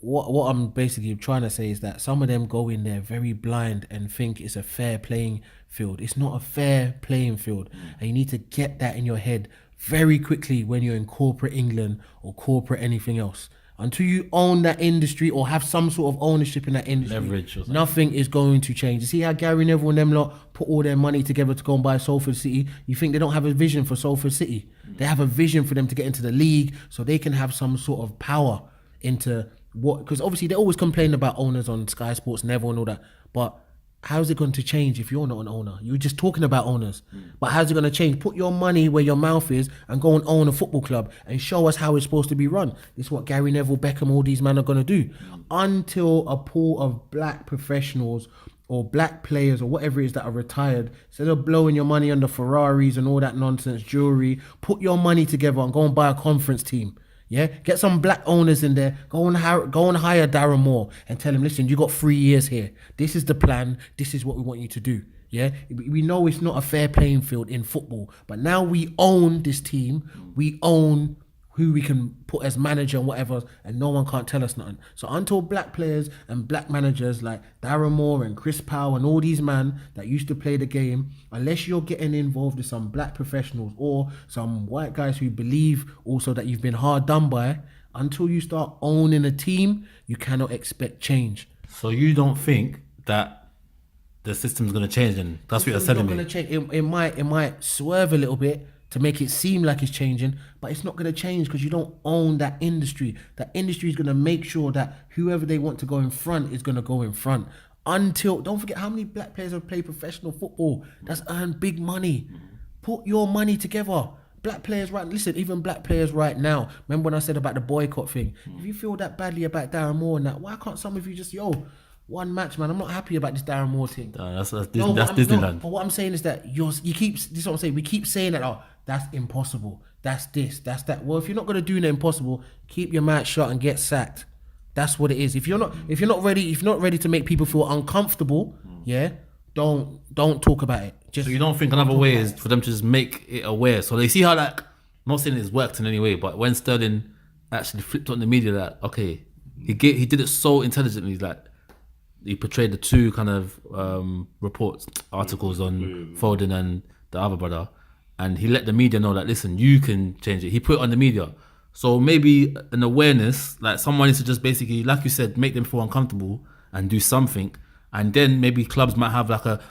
what I'm basically trying to say is that some of them go in there very blind and think it's a fair playing field. It's not a fair playing field, and you need to get that in your head very quickly when you're in corporate England or corporate anything else. Until you own that industry or have some sort of ownership in that industry, Leverage or something. nothing is going to change. You see how Gary Neville and them lot put all their money together to go and buy Salford City? You think they don't have a vision for Salford City? They have a vision for them to get into the league so they can have some sort of power into what, because obviously they always complain about owners on Sky Sports, Neville and all that, but how's it going to change if you're not an owner? You're just talking about owners. But how's it going to change? Put your money where your mouth is and go and own a football club and show us how it's supposed to be run. This is what Gary Neville, Beckham, all these men are going to do. Until a pool of black professionals or black players or whatever it is that are retired, instead of blowing your money on the Ferraris and all that nonsense, jewelry, put your money together and go and buy a conference team. Yeah, get some black owners in there. Go and hire Darren Moore and tell him, listen, you got 3 years here. This is the plan. This is what we want you to do. Yeah, we know it's not a fair playing field in football, but now we own this team. We own who we can put as manager and whatever, and no one can't tell us nothing. So until black players and black managers like Darren Moore and Chris Powell and all these men that used to play the game, unless you're getting involved with some black professionals or some white guys who believe also that you've been hard done by, until you start owning a team, you cannot expect change. So you don't think that the system's going to change, and that's what you're telling me? It might swerve a little bit to make it seem like it's changing, but it's not going to change because you don't own that industry. That industry is going to make sure that whoever they want to go in front is going to go in front. Until, don't forget how many black players have played professional football that's earned big money. Put your money together. Black players even black players right now. Remember when I said about the boycott thing? If you feel that badly about Darren Moore and that, why can't some of you just, one match, man, I'm not happy about this Darren Moore thing. That's Disneyland. But what I'm saying is that this is what I'm saying. We keep saying that, that's impossible. That's this, that's that. Well, if you're not going to do the impossible, keep your mouth shut and get sacked. That's what it is. If you're not ready to make people feel uncomfortable, don't talk about it. So you don't think another way is for them to just make it aware? So they see how, like, I'm not saying it's worked in any way, but when Sterling actually flipped on the media, that okay, he did it so intelligently, like he portrayed the two kind of articles on Foden and the other brother, and he let the media know that, listen, you can change it. He put it on the media. So maybe an awareness, like someone needs to just basically, like you said, make them feel uncomfortable and do something. And then maybe clubs might have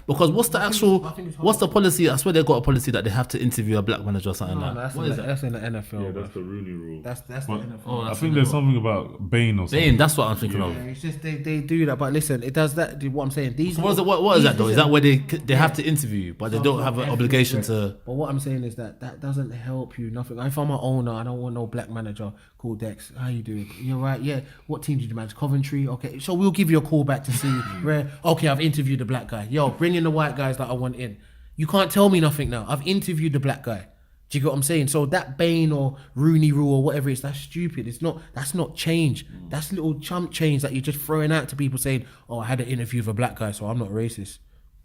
because what's the policy? I swear they've got a policy that they have to interview a black manager or something That's in the NFL. Yeah, that's the Rooney rule. That's the NFL. I think there's something about Bain or something. Bain, that's what I'm thinking of. It's just they do that, but listen, it does that. What I'm saying, So what is that though? Is that where they have to interview you, but they don't have an obligation to? But what I'm saying is that doesn't help you nothing. If I'm an owner, I don't want no black manager called Deks. How you doing? You're right. Yeah. What team did you manage? Coventry. Okay. So we'll give you a call back to see where. Okay, I've interviewed the black guy. Yo, bring in the white guys that I want in. You can't tell me nothing now. I've interviewed the black guy. Do you get what I'm saying? So that Bain or Rooney rule or whatever it is, that's stupid. That's not change. That's little chump change that you're just throwing out to people saying, I had an interview with a black guy, so I'm not racist.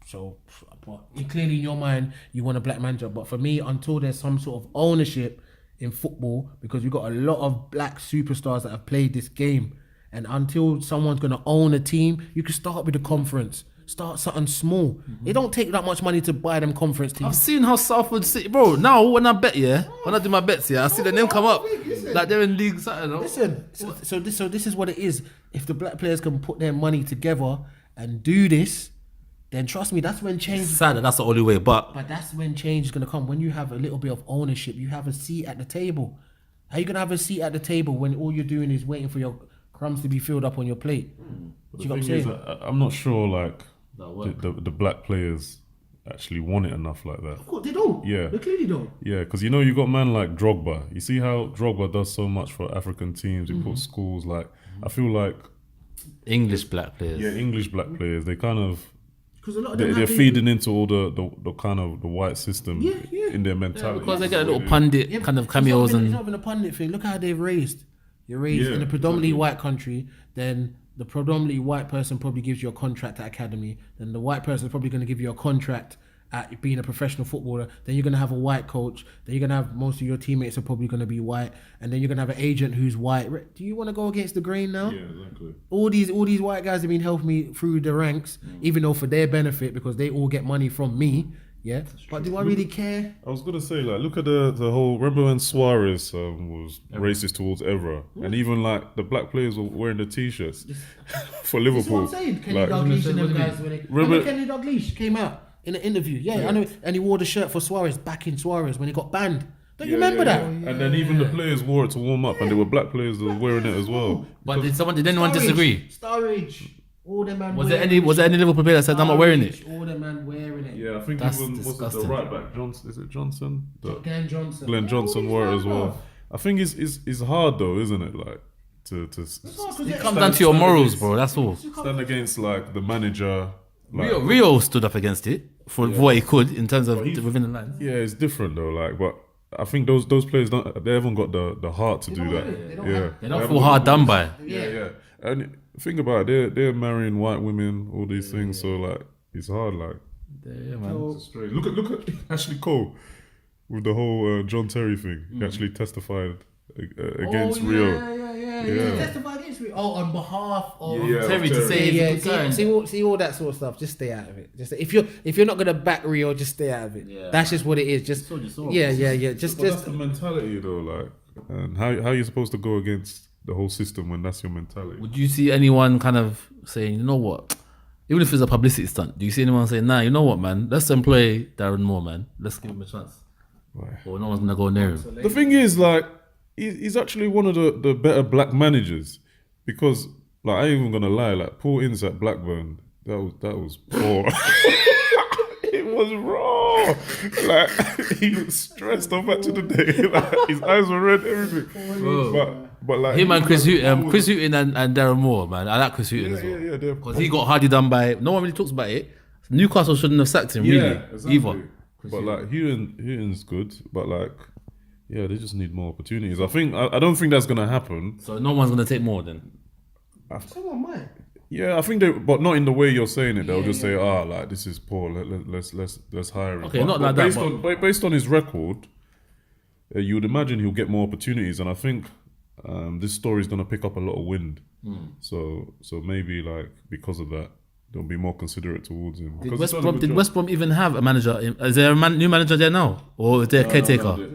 So, but clearly in your mind, you want a black manager. But for me, until there's some sort of ownership in football, because we've got a lot of black superstars that have played this game, And until someone's going to own a team, you can start with the conference. Start something small. It don't take that much money to buy them conference I've teams. seen how Salford City, bro. Now when I bet, when I do my bets, I see the name come up. Like they're in league something. No? Listen, so this is what it is. If the black players can put their money together and do this, then trust me, that's when change. Sad that that's the only way, but That's when change is gonna come. When you have a little bit of ownership, you have a seat at the table. How you gonna have a seat at the table when all you're doing is waiting for your crumbs to be filled up on your plate? Do you know what I'm saying? I'm not sure like the black players actually want it enough like that. Of course, they don't. Yeah. They clearly don't. Yeah, because you got man like Drogba. You see how Drogba does so much for African teams. He puts schools like I feel like English black players. English black players. They kind of Because a lot of them they're feeding into all the kind of the white system in their mentality. Because they get a little pundit kind of cameos It's not even a pundit thing. Look how they've raised. You're raised in a predominantly white country, then the predominantly white person probably gives you a contract at academy. Then the white person is probably going to give you a contract at being a professional footballer. Then you're going to have a white coach. Then you're going to have most of your teammates are probably going to be white. And then you're going to have an agent who's white. Do you want to go against the grain now? Yeah, exactly. All these white guys have been helping me through the ranks, even though for their benefit, because they all get money from me. Yeah, but do I really care? I was gonna say, like, look at the whole. Remember when Suarez was racist towards Evra, and even like the black players were wearing the t-shirts for Liverpool. That's what I'm saying. Kenny Like, Dalglish and them guys. Remember- Remember Kenny Dalglish came out in an interview. Yeah, I know, and he wore the shirt for Suarez, backing Suarez when he got banned. Don't you remember that? And then even the players wore it to warm up, and there were black players that were wearing it as well. But did anyone disagree? Sturridge. All the man Was there any Liverpool player that said I'm not wearing it? All the man wearing it. Yeah, I think That's even was it the disgusting. right back Johnson? Is it Johnson? Glenn Johnson. Glenn Johnson wore it as well. Bro. I think it's hard though, isn't it? Like to It comes down to your morals, bro. That's all. stand against like the manager. Like, Rio stood up against it for what he could in terms of within the lines. yeah, it's different though. Like, but I think those players they haven't got the heart to do that. They don't feel hard done by. Yeah. And think about it, they're marrying white women, all these things. So like, it's hard. Like, Yeah, man. it's straight. Look at Ashley Cole with the whole John Terry thing. He actually testified against Rio. Yeah. Testify against Rio. Oh, on behalf of Yeah, Terry to Terry. say he's a good guy. see all that sort of stuff. Just stay out of it. Just if you're not gonna back Rio, just stay out of it. Yeah. That's just what it is. Just yeah. Just That's the mentality though. Like, and how are you supposed to go against the whole system when that's your mentality? Would you see anyone kind of saying, you know what? Even if it's a publicity stunt, do you see anyone saying, nah, you know what, man? Let's employ Darren Moore, man. Let's give him a chance. Right. Or no one's gonna go near him. The thing is, like, he's actually one of the better black managers because, like, I ain't even gonna lie, like, Paul Ince at Blackburn, that was poor. It was raw. Like, he was stressed up to the day. Like, his eyes were red, everything. But like Him and Chris Hughton and Darren Moore, man. I like Chris Hughton as well. Yeah, they're Because he got hardly done by. No one really talks about it. Newcastle shouldn't have sacked him, really. exactly. Either. But like Houghton's good, but like, yeah, they just need more opportunities. I don't think that's gonna happen. So no one's gonna take more then. someone might. Yeah, I think they, but not in the way you're saying it. They'll just say, like, this is poor. Let's hire him. Okay, But- not but like that, based on his record, you would imagine he'll get more opportunities, and I think this story is gonna pick up a lot of wind. So maybe like because of that, they'll be more considerate towards him. Did Because West he's done a Brom, good job. West Brom even have a manager? Is there a new manager there now? Or is there a caretaker? No,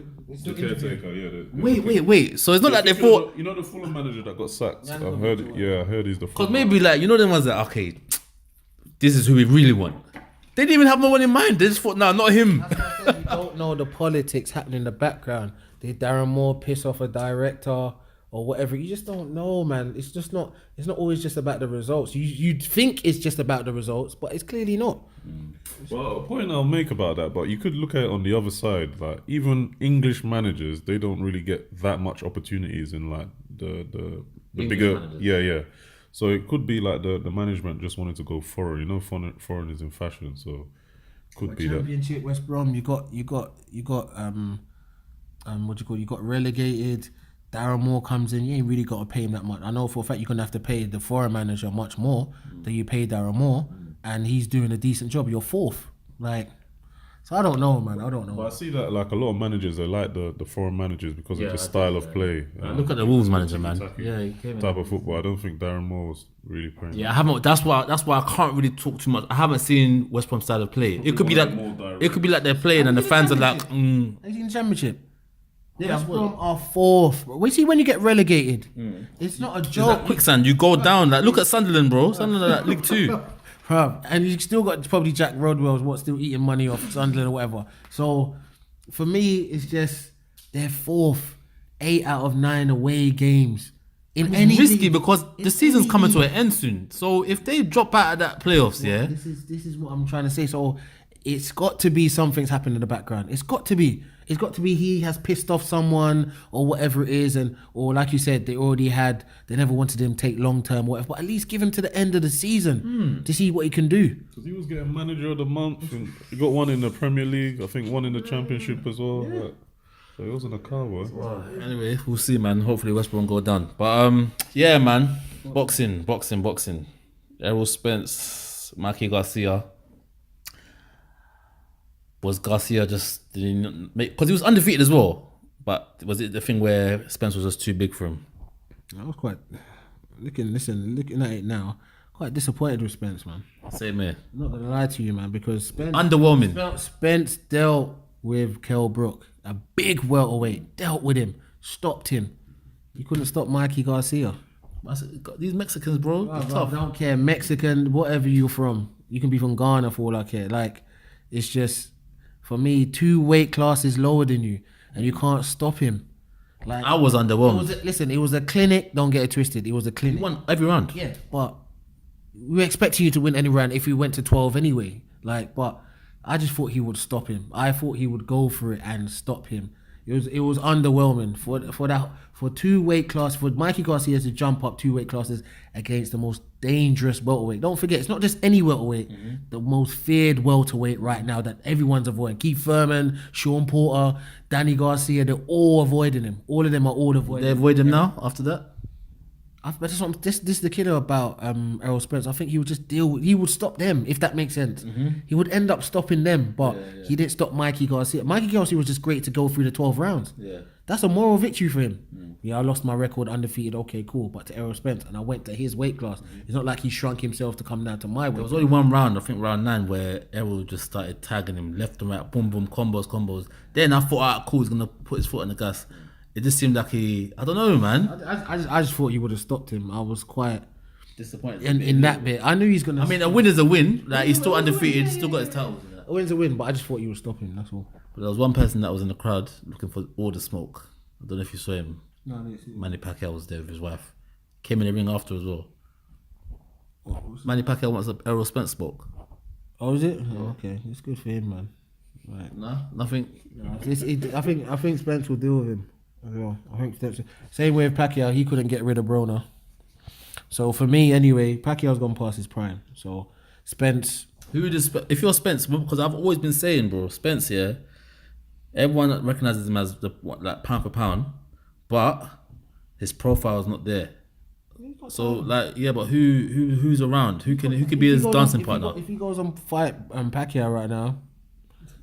the caretaker, yeah. Wait. So it's not like they thought. You know the Fulham manager that got sacked? I heard he's the Because Fulham maybe like, you know them ones that, okay, this is who we really want. They didn't even have no one in mind. They just thought, nah, not him. You don't know the politics happening in the background. Did Darren Moore piss off a director or whatever? You just don't know, man. It's just not. It's not always just about the results. You'd think it's just about the results, but it's clearly not. Well, a point I'll make about that, but you could look at it on the other side. Like, even English managers, they don't really get that much opportunities in like the bigger managers. yeah. So it could be like the management just wanted to go foreign. You know, foreign is in fashion, so could be that. Championship, West Brom. You got what do you call it? You got relegated. Darren Moore comes in. You ain't really got to pay him that much. I know for a fact you're gonna have to pay the foreign manager much more than you pay Darren Moore, and he's doing a decent job. You're fourth, like. So I don't know, man. I don't know. But I see that like a lot of managers, they like the foreign managers because of the style of play. Look at the Wolves manager, man. Yeah, he came in. Type of football. I don't think Darren Moore was really playing. Yeah, I haven't. That's why I can't really talk too much. I haven't seen West Brom style of play. It could be like they're playing and the fans are like, Have you seen the Championship? Yeah, West Brom are fourth. We see when you get relegated, it's not a It's joke. like quicksand. You go down. Like, look at Sunderland, bro. Sunderland are like League 2. Bruv, and you still got probably Jack Rodwell's still eating money off Sunderland or whatever. So for me, it's just they're fourth, 8 out of 9 away games. In any Risky league. because the season's any coming to league. an end soon. So if they drop out of that playoffs, yeah, This is what I'm trying to say. So it's got to be something's happened in the background. It's got to be he has pissed off someone or whatever it is, or like you said, they never wanted him to take long term or whatever. But at least give him to the end of the season to see what he can do. Because he was getting manager of the month, and he got one in the Premier League. I think one in the Championship as well. Like, so he was in a car, boy. Anyway, we'll see, man. Hopefully West Brom go down. But yeah, man. Boxing. Errol Spence, Mikey Garcia. Was Garcia just didn't make, because he was undefeated as well? But was it the thing where Spence was just too big for him? I was quite looking at it now. Quite disappointed with Spence, man. Same here. I'm not gonna lie to you, man, because Underwhelming. Spence dealt with Kell Brook, a big welterweight, dealt with him, stopped him. He couldn't stop Mikey Garcia. These Mexicans, bro, they're I tough. don't care, Mexican, whatever you're from. You can be from Ghana for all I care. Like, it's just, for me, 2 weight classes lower than you, and you can't stop him. Like, I was underwhelmed. Listen, it was a clinic. Don't get it twisted. It was a clinic. He won every round. Yeah, but we were expecting you to win any round if we went to 12 anyway. Like, but I just thought he would stop him. I thought he would go for it and stop him. It was underwhelming for 2 weight class for Mikey Garcia to jump up 2 weight classes against the most dangerous welterweight. Don't forget, it's not just any welterweight. The most feared welterweight right now that everyone's avoiding. Keith Thurman, Sean Porter, Danny Garcia, they're all avoiding him. All of them are avoiding They him. avoid him now after that. But this is the killer about Errol Spence. I think he would just he would stop them, if that makes sense. He would end up stopping them, but he didn't stop Mikey Garcia. Mikey Garcia was just great to go through the 12 rounds. Yeah. That's a moral victory for him. Yeah, I lost my record undefeated, okay, cool, but to Errol Spence, and I went to his weight class. It's not like he shrunk himself to come down to my weight. There was only one round, I think round 9, where Errol just started tagging him left and right, boom, boom, combos. Then I thought, cool, he's going to put his foot on the gas. It just seemed like I don't know, man. I just thought he would have stopped him. I was quite Disappointed. in that bit. I knew he's going to... I mean, a win is a win. Like, he's still undefeated, still got his titles. And that. a win's a win, but I just thought he would stop him, that's all. But there was one person that was in the crowd looking for all the smoke. I don't know if you saw him. No, I didn't see it. Manny Pacquiao was there with his wife. Came in the ring after as well. Manny Pacquiao wants Errol Spence smoke. Oh, is it? Oh, okay. It's good for him, man. Right. No, nothing. I think Spence will deal with him as well. I think Spence, same way with Pacquiao, he couldn't get rid of Broner. So for me, anyway, Pacquiao's gone past his prime. So Spence, Who does if you're Spence? Because I've always been saying, bro, Spence here. Everyone recognizes him as like pound for pound, but his profile is not there. So like, yeah, but who's around? Who can be his dancing partner? If he goes on fight Pacquiao right now,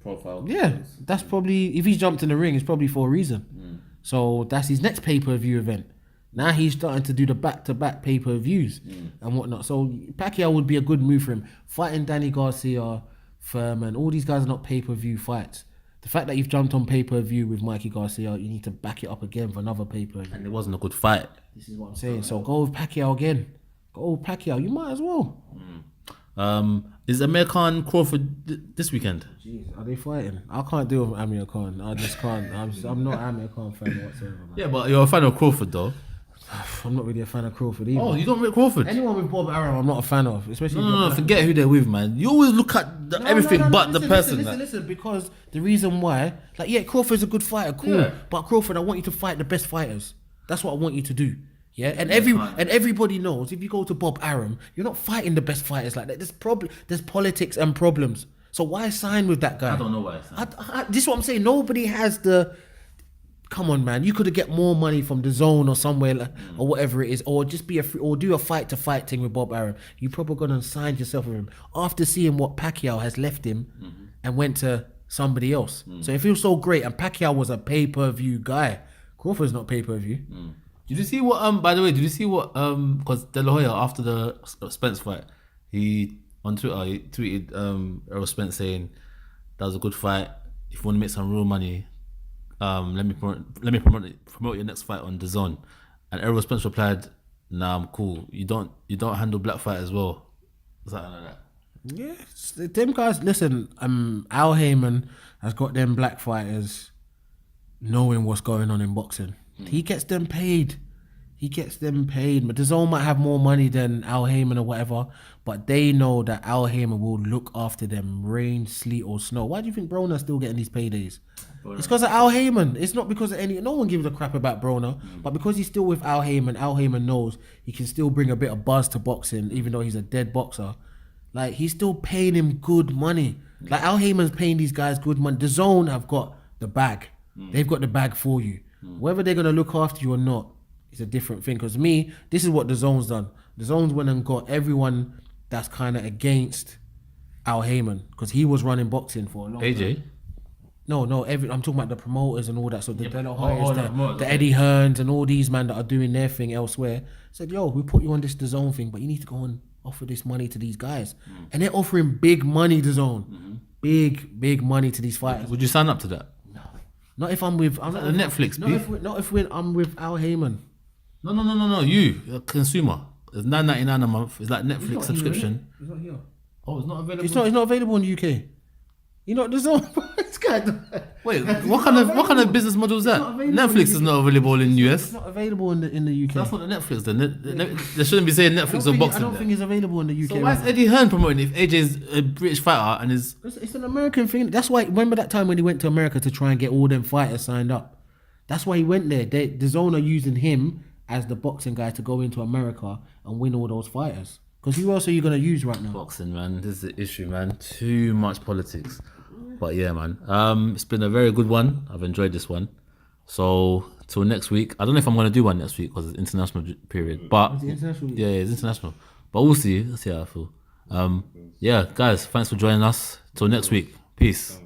Profile. yeah, that's probably, if he's jumped in the ring, it's probably for a reason. So that's his next pay-per-view event. Now he's starting to do the back-to-back pay-per-views and whatnot. So Pacquiao would be a good move for him. Fighting Danny Garcia, Thurman, all these guys are not pay-per-view fights. The fact that you've jumped on pay-per-view with Mikey Garcia, you need to back it up again for another pay-per-view. And it wasn't a good fight. This is what I'm saying. So go with Pacquiao again. Go with Pacquiao. You might as well. Is Amir Khan Crawford this weekend? Jeez, are they fighting? I can't deal with Amir Khan. I just can't. I'm not an Amir Khan fan whatsoever, man. Yeah, but you're a fan of Crawford though. I'm not really a fan of Crawford either. Oh, you don't rate Crawford? Anyone with Bob Arum, I'm not a fan of. Especially No, forget who they're with, man. You always look at everything but the person. Listen, because the reason why, like, yeah, Crawford's a good fighter, cool. Yeah. But Crawford, I want you to fight the best fighters. That's what I want you to do. Yeah, and everybody knows if you go to Bob Arum, you're not fighting the best fighters like that. There's politics and problems. So why sign with that guy? I don't know why. This is what I'm saying. Nobody has the. Come on, man! You could have get more money from the Zone or somewhere or whatever it is, or just be or do a fight to fight thing with Bob Arum. You probably gonna sign yourself with him after seeing what Pacquiao has left him and went to somebody else. So it feels so great. And Pacquiao was a pay-per-view guy. Crawford's not pay-per-view. Did you see what? By the way, did you see what? Because De La Hoya after the Spence fight, he on Twitter he tweeted Errol Spence saying that was a good fight. If you want to make some real money, let me promote your next fight on DAZN. And Errol Spence replied, "Nah, I'm cool. You don't handle black fighters well." Something like that. Yeah, them guys. Listen, Al Heyman has got them black fighters knowing what's going on in boxing. He gets them paid. But DAZN might have more money than Al Heyman or whatever, but they know that Al Heyman will look after them, rain, sleet or snow. Why do you think Broner's still getting these paydays? It's because of Al Heyman. It's not because of no one gives a crap about Broner, but because he's still with Al Heyman knows he can still bring a bit of buzz to boxing, even though he's a dead boxer. Like, he's still paying him good money. Like, Al Heyman's paying these guys good money. DAZN have got the bag. They've got the bag for you. Whether they're going to look after you or not is a different thing. Because this is what DAZN's done. DAZN's went and got everyone that's kind of against Al Heyman, because he was running boxing for a long AJ? time. No, I'm talking about the promoters and all that. So the De La Hoyas, the Eddie Hearns and all these man that are doing their thing elsewhere said, yo, we put you on this DAZN thing, but you need to go and offer this money to these guys. And they're offering big money, DAZN. Big money to these fighters. Would you sign up to that? Not if I'm with... Netflix, not if I'm with Al Heyman. No. You, a consumer. It's $9.99 a month. It's like Netflix subscription. He's not here. Oh, it's not available. It's not available in the UK. You know, DAZN. This guy. Wait, what kind of business model is that? Netflix is not available in the US. It's not available in the UK. That's not the Netflix then. They shouldn't be saying Netflix or boxing. I don't think it's available in the UK. So why is Eddie Hearn promoting it if AJ's a British fighter and is... It's an American thing. That's why, remember that time when he went to America to try and get all them fighters signed up? That's why he went there. DAZN are using him as the boxing guy to go into America and win all those fighters. Because who else are you going to use right now? Boxing, man. This is the issue, man. Too much politics. But yeah, man. It's been a very good one. I've enjoyed this one. So till next week. I don't know if I'm going to do one next week because it's international period. But Is it international? yeah, it's international. But we'll see. Let's see how I feel. Yeah, guys, thanks for joining us. Till next week. Peace.